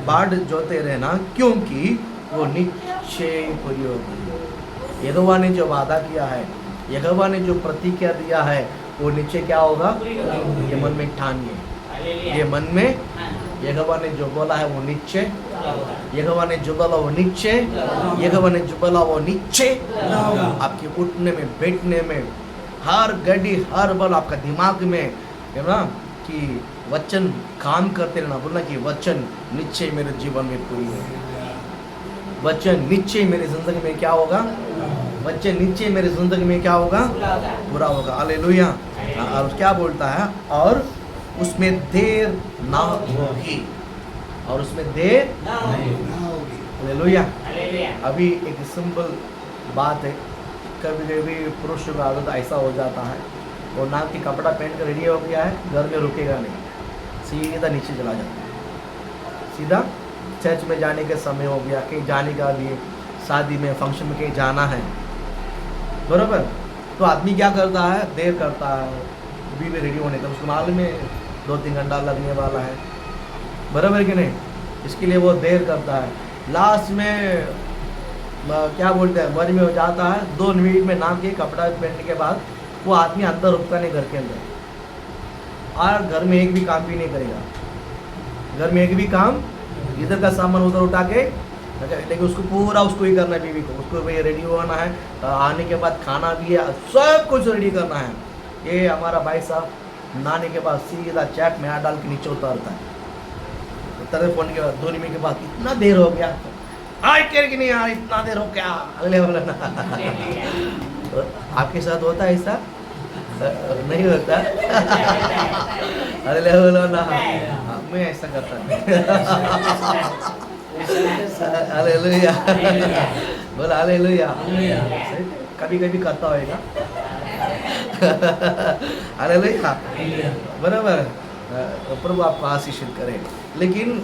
बाट जोते रहना, क्योंकि वो निश्चय पूरी होगी। यहोवा ने जो वादा किया है, यहोवा ने जो प्रतिज्ञा दिया है, वो निश्चय क्या होगा, ये मन में ठानिए। ये मन में यहोवा ने जो बोला है वो निश्चय, यहोवा ने जो बोला वो निश्चय, यहोवा ने जो बोला वो निश्चय। आपके उठने में, बैठने में, हर घड़ी हर पल आपका दिमाग में है ना कि वचन काम करते रहना, बोलना कि वचन निश्चय मेरे जीवन में पूरी होगी, वचन निश्चय मेरी जिंदगी में क्या होगा, वचन निश्चय मेरी जिंदगी में क्या होगा, पूरा होगा। हालेलुया। और क्या बोलता है, और उसमें देर ना होगी, और उसमें देर हालेलुया। अभी एक सिंपल बात है, कभी कभी पुरुष का आदत ऐसा हो जाता है, वो नाक की कपड़ा पहन कर रेडी हो गया है, घर में रुकेगा नहीं, सीधा नीचे चला जाता है, सीधा चर्च में जाने का समय हो गया, कहीं जाने का लिए, शादी में, फंक्शन में कहीं जाना है, बराबर। तो आदमी क्या करता है, देर करता है बीवी रेडी होने का, उसको मालूम में 2-3 घंटा लगने वाला है, बराबर कि नहीं, इसके लिए वो देर करता है। लास्ट में क्या बोलते हैं, मर में हो जाता है, 2 मिनट में नाम के कपड़ा पहनने के बाद वो आदमी अंदर रुकता नहीं घर के अंदर, और घर में एक भी काम भी नहीं करेगा, घर में एक भी काम, इधर का सामान उधर उठा के, लेकिन उसको पूरा उसको ही करना है, बीवी को, उसको भाई रेडी होना है, आने के बाद खाना भी है, सब कुछ रेडी करना है। ये हमारा भाई साहब नहाने के बाद सीधा चैट में हाथ डाल के नीचे उतारता है, उतरने फोन के बाद 2 मिनट के बाद इतना देर हो गया, आए कह कि नहीं यार इतना देर हो गया, अगले वाला ना। आपके साथ होता है ऐसा? नहीं होता? अरे बोलो ना, मैं ऐसा करता हालेलुया, बोला हालेलुया, कभी कभी करता होएगा, हालेलुया, बराबर। प्रभु आपको आशीषित करे, लेकिन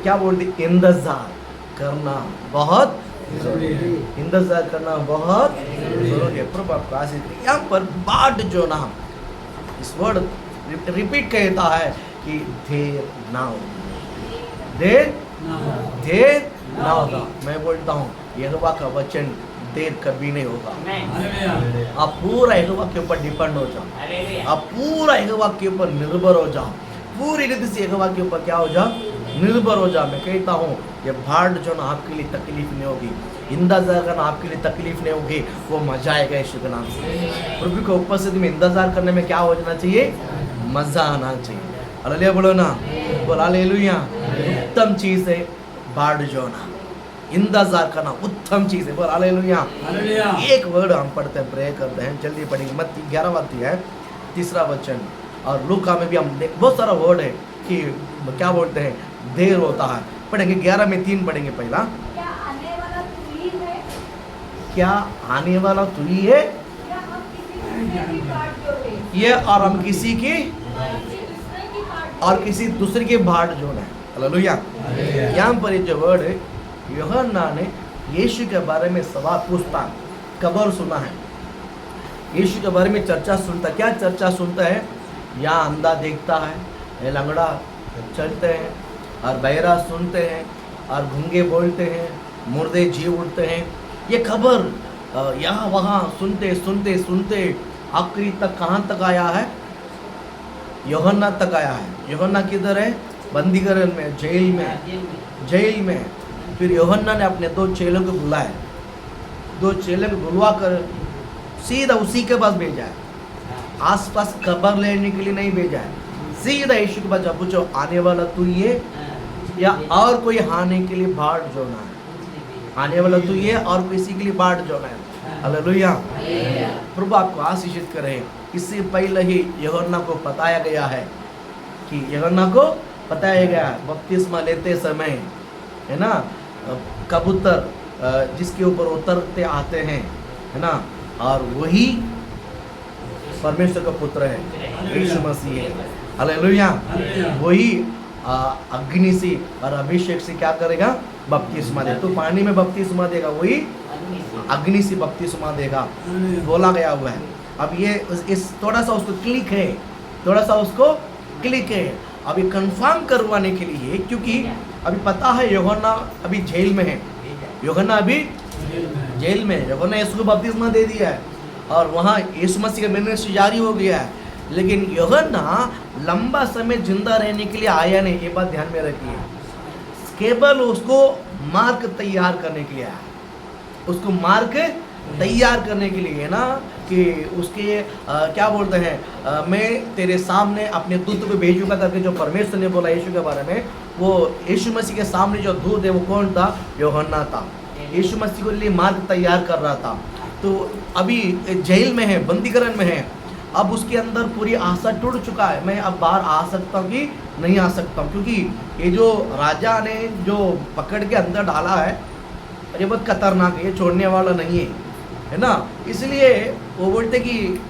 क्या बोलते, इंतजार करना बहुत जरूरी है, इंतजार करना बहुत जरूरी है। प्रभु आपको आशीष। यहाँ पर बाट जो नाम, इस वर्ड रिपीट कहता है कि देर ना हो, देर ना होगा। मैं बोलता हूँ यहोवा का वचन देर कभी नहीं होगा। आप पूरा यहोवा के ऊपर डिपेंड हो जाओ, आप पूरा यहोवा के ऊपर निर्भर हो जाओ, पूरी रीति से यहोवा के ऊपर क्या हो जाओ, निर्भर हो जाओ। मैं कहता हूँ ये भाड़ जो ना आपके लिए तकलीफ नहीं होगी, इंतजार करना आपके लिए तकलीफ नहीं होगी, वो मजा आएगा यीशु के नाम से। प्रभु को उपस्थिति में इंतजार करने में क्या हो जाना चाहिए, मजा आना चाहिए। हालेलुया बोलो ना, बोल हालेलुया। उत्तम चीज है भाड़ जोना, इंतजार करना उत्तम चीज है, बोल हालेलुया। एक वर्ड हम पढ़ते हैं, प्रे करते हैं, जल्दी पढ़ेंगे। मत्ती 11वां अध्याय 3रा वचन, और लूका में भी हम बहुत सारा वर्ड है कि क्या बोलते हैं, देर होता है। पढ़ेंगे 11 में 3 पढ़ेंगे। पहला, क्या आने वाला तू ही है, क्या आने वाला तू ही है, या हम किसी दूसरे की बाट जोड़े, ये और हम किसी की दूसरे की बाट और किसी दूसरे के भाड़ जोड़ना है। हालेलुया। यहाँ पर जो वर्ड है, यूहन्ना ने यीशु के बारे में सवाल पूछता, खबर सुना है, यीशु के बारे में चर्चा सुनता। क्या चर्चा सुनता है, यहाँ अंधा देखता है, लंगड़ा चलते हैं, और बहरा सुनते हैं, और गूंगे बोलते हैं, मुर्दे जी उठते हैं। ये खबर यहाँ वहाँ सुनते सुनते सुनते आखिरी तक कहाँ तक आया है, यूहन्ना तक आया है। यूहन्ना किधर है, बंदीगृह में, जेल में। फिर यूहन्ना ने अपने 2 चेलों को बुलाया, 2 चेलों को बुलवा कर सीधा उसी के पास भेजा है, आसपास खबर लेने के लिए नहीं भेजा है, सीधा यीशु के पास पूछो आने वाला तू ये, या और कोई आने के लिए भाड़ जोड़ना है, आने वाला तू ये और किसी के लिए भाड़ जोड़ना है। हालेलुया। प्रभु आपको आशीषित करे। इससे पहले ही यूहन्ना को बताया गया है कि यूहन्ना को बताया गया बपतिस्मा लेते समय, है ना, कबूतर जिसके ऊपर उतरते आते हैं, है ना, और वही परमेश्वर का पुत्र है, यीशु मसीह है। हालेलुया। वही अग्नि से और अभिषेक से क्या करेगा, बपतिस्मा दे। तो पानी में बपतिस्मा देगा, वही अग्नि से बपतिस्मा देगा, बोला गया हुआ है। अब ये इस थोड़ा सा उसको क्लिक है, थोड़ा सा उसको क्लिक है। अभी कंफर्म करवाने के लिए, क्योंकि अभी पता है यूहन्ना अभी जेल में है, यूहन्ना अभी जेल में है। यूहन्ना यीशु को बपतिस्मा दे दिया है और वहाँ यीशु मसीह का मिनिस्ट्री जारी हो गया है, लेकिन यूहन्ना लंबा समय जिंदा रहने के लिए आया नहीं। ये बात ध्यान में रखिए, केवल उसको मार्ग तैयार करने के लिए आया, उसको मार्ग तैयार करने के लिए, है ना, कि उसके क्या बोलते हैं, मैं तेरे सामने अपने दूत को भेजूंगा करके जो परमेश्वर ने बोला यीशु के बारे में, वो यीशु मसीह के सामने जो दूत है वो कौन था, यूहन्ना था। यीशु मसीह के लिए मार्ग तैयार कर रहा था। तो अभी जेल में है, बंदीकरण में है। अब उसके अंदर पूरी आशा टूट चुका है, मैं अब बाहर आ सकता हूँ कि नहीं आ सकता हूँ, क्योंकि ये जो राजा ने जो पकड़ के अंदर डाला है ये बहुत खतरनाक है, ये छोड़ने वाला नहीं है ना। इसलिए वो बोलते कि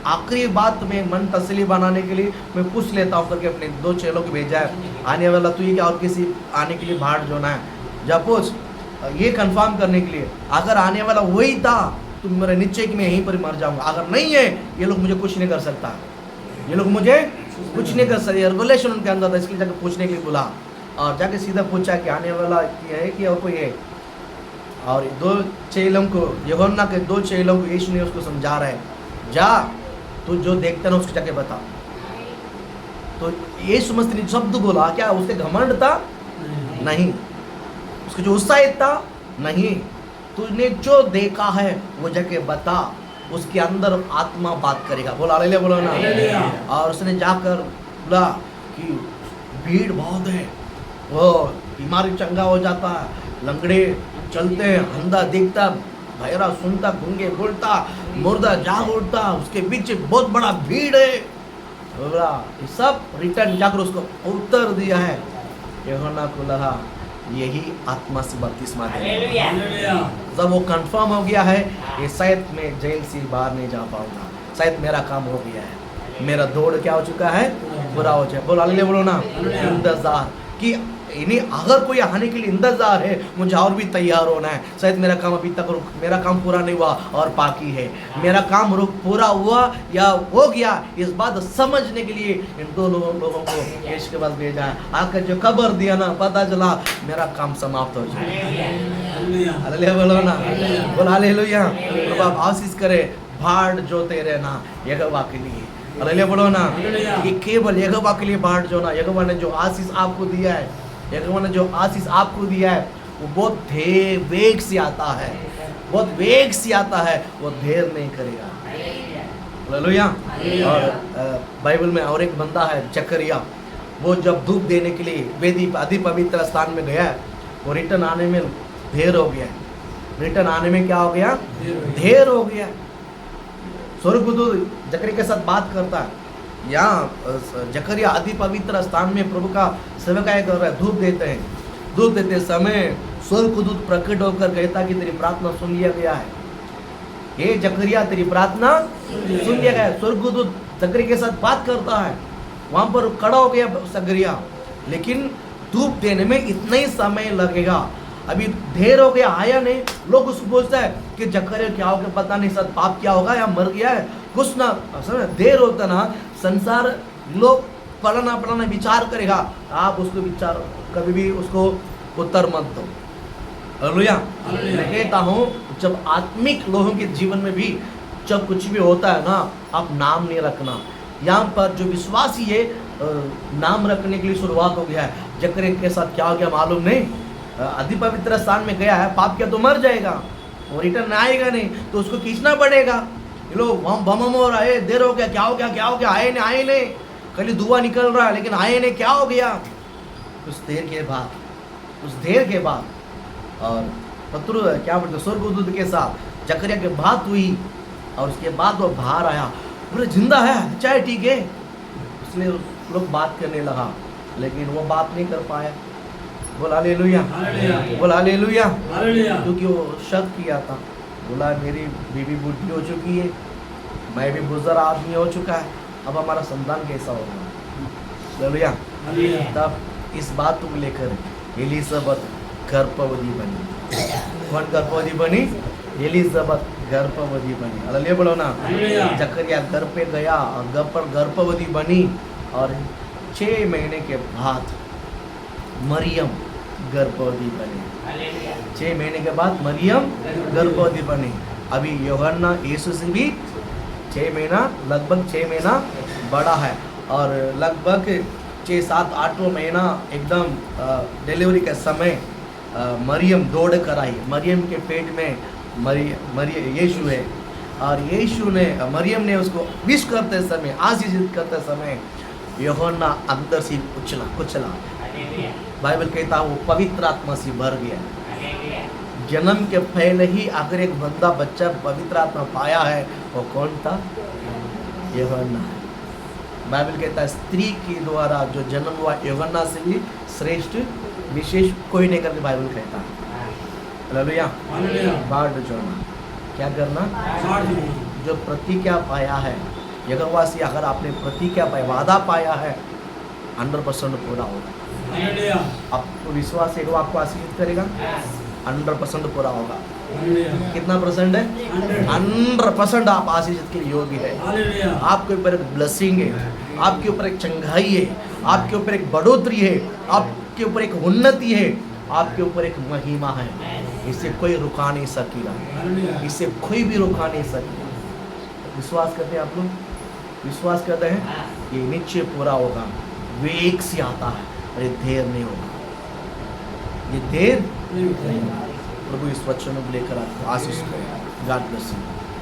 आखिरी बात में मन तसली बनाने के लिए मैं पूछ लेता हूँ करके अपने 2 चेलों को भेजा है, आने वाला तू ही क्या और किसी आने के लिए बाहर जोना है, जा पूछ, ये कंफर्म करने के लिए। अगर आने वाला वही था तो मेरा निश्चय कि मैं यहीं पर मर जाऊंगा, अगर नहीं है ये लोग मुझे कुछ नहीं कर सकता, ये लोग मुझे कुछ नहीं कर सकते। रेगुलेशन उनके अंदर था, इसलिए जाकर पूछने के लिए बोला और जाके सीधा पूछा कि आने वाला ये है कि और कोई है। और 2 चेलों को, यूहन्ना के 2 चेलों को यीशु ने उसको समझा रहा है, जा तू जो देखता ना उसको जाके बता। तो यीशु मसीह ने शब्द बोला, क्या उसके घमंड था? नहीं। उसका जो उत्साहित था? नहीं। तूने जो देखा है वो जाके बता, उसके अंदर आत्मा बात करेगा। बोला हालेलुया, बोलो ना। और उसने जाकर बोला कि भीड़ बहुत है, वो बीमारी चंगा हो जाता है, लंगड़े चलते हैं, अंधा दिखता, बहरा सुनता, गूंगे बोलता, मुर्दा जाग उठता, उसके पीछे बहुत बड़ा भीड़ है। बोला ये सब रिटर्न जाकर उसको उत्तर दिया है। यूहन्ना को लगा यही आत्मा से बपतिस्मा देगा। जब वो कंफर्म हो गया है ये शायद मैं जेल से बाहर नहीं जा पाऊंगा, शायद मेरा काम हो गया है, मेरा दौड़ क्या हो चुका है, पूरा हो जाए। बोलो हालेलुया, बोलो ना। इंतजार कि इन्हें अगर कोई आने के लिए इंतजार है, मुझे और भी तैयार होना है। शायद मेरा काम अभी तक मेरा काम पूरा नहीं हुआ और बाकी है, मेरा काम पूरा हुआ या हो गया, इस बात समझने के लिए इन 2 लोगों को यीशु के पास भेजा है। आकर जो खबर दिया ना, पता चला मेरा काम समाप्त हो जाए। हालेलुया, बोलो ना। बोल हालेलुया। प्रभु आप आशीष करे, भाड़ जोते रहना यहोवा के लिए। हालेलुया, बोलो ना। ये केवल यहोवा के लिए भाड़ जोना, यहोवा ने जो आशीष आपको दिया है, यहोवा ने जो आशीष आपको दिया है वो बहुत वेग से आता है, बहुत वेग से आता है, वो देर नहीं करेगा। हालेलुया। और बाइबल में और एक बंदा है जकरिया, वो जब धूप देने के लिए वेदी अति पवित्र स्थान में गया है, वो रिटर्न आने में देर हो गया। रिटर्न आने में क्या हो गया, देर हो गया। स्वर्गदूत जकरिया के साथ बात करता है। यहाँ जकरिया अति पवित्र स्थान में प्रभु का सेवकाई कर रहा है, धूप देते हैं। धूप देते समय स्वर्गदूत प्रकट होकर कहता कि तेरी प्रार्थना सुन लिया गया है, हे जकरिया तेरी प्रार्थना सुन लिया गया है। स्वर्गदूत जकरिया के साथ बात करता है, वहां पर खड़ा हो गया जकरिया, लेकिन धूप देने में इतना ही समय लगेगा, अभी देर हो गया, आया नहीं। लोग उसको पूछता है कि जकरिया क्या हो गया, पता नहीं सर पाप क्या होगा या मर गया है, कुछ ना देर होता ना, संसार लोग पढ़ना विचार करेगा, आप उसको विचार कभी भी उसको उत्तर मत दो। हालेलुया। मैं कहता हूँ जब आत्मिक लोगों के जीवन में भी जब कुछ भी होता है ना, आप नाम नहीं रखना। यहाँ पर जो विश्वासी है नाम रखने के लिए शुरुआत हो गया है। जकरिया के साथ क्या हो गया मालूम नहीं, अति पवित्र स्थान में गया है, पाप किया तो मर जाएगा, वो रिटर्न आएगा नहीं, तो उसको खींचना पड़ेगा। ये लोग बम हो रहा है, देर हो गया, क्या हो गया, आए नहीं, खाली धुआं निकल रहा है लेकिन आए नहीं, क्या हो गया। कुछ देर के बाद और पत्रू क्या बोलते स्वर्गदूत के साथ जकरिया के बात हुई और उसके बाद वो बाहर आया, बोले जिंदा है, अच्छा है, ठीक है। उसने लोग बात करने लगा लेकिन वो बात नहीं कर पाया। बोला हालेलुया, बोला हालेलुया, क्योंकि वो शक किया था। बोला मेरी बीवी बूढ़ी हो चुकी है, मैं भी बुजुर्ग आदमी हो चुका है, अब हमारा संतान कैसा होगा। हालेलुया। हालेलुया। तब इस बात को लेकर एलिजाबेथ गर्भवती बनी। कौन गर्भवती बनी? एलिजाबेथ गर्भवती बनी। हालेलुया बोलो ना। हालेलुया। जकरिया घर पे गया और घर पर गर्भवती बनी और 6 महीने के बाद मरियम गर्भवती बनी। 6 महीने के बाद मरियम गर्भवती बनी। अभी यूहन्ना यीशु से भी 6 महीना, लगभग 6 महीना बड़ा है और लगभग 6, 7, 8वां महीना एकदम डिलीवरी के समय मरियम दौड़ कर आई। मरियम के पेट में यीशु है और यीशु ने, मरियम ने उसको विश करते समय, आशीषित करते समय यूहन्ना अंदर से कुचला। बाइबल कहता है वो पवित्र आत्मा से भर गया। जन्म के पहले ही अगर एक बंदा बच्चा पवित्र आत्मा पाया है, वो कौन था? यूहन्ना है। बाइबल कहता है स्त्री के द्वारा जो जन्म हुआ यूहन्ना से भी श्रेष्ठ विशेष कोई नहीं करके बाइबल कहता है। हालेलुया। हालेलुया। बाढ़ जोड़ना, क्या करना? बाढ़ जोड़ना। जो प्रतिज्ञा पाया है, यहोवा से अगर आपने प्रतिज्ञा पाया, वादा पाया है, 100% पूरा होगा। हालेलुया। आपको विश्वास है, वो आपको आशीषित करेगा, 100% पूरा होगा। हालेलुया। कितना परसेंट है? 100% आप आशीषित के योग्य है। हालेलुया। आपके ऊपर एक ब्लेसिंग है, आपके ऊपर एक चंगाई है, आपके ऊपर एक बढ़ोतरी है, आपके ऊपर एक उन्नति है, आपके ऊपर एक महिमा है। इसे कोई रुका नहीं सकेगा, हालेलुया। इसे कोई भी रुका नहीं सकेगा। विश्वास करते हैं आप लोग? विश्वास करते हैं? ये निश्चय पूरा होगा। वेग से आता है और ये देर नहीं होगा। ये देर नहीं होगा। प्रभु इस वचन को लेकर आपको आशीष करें। God bless you.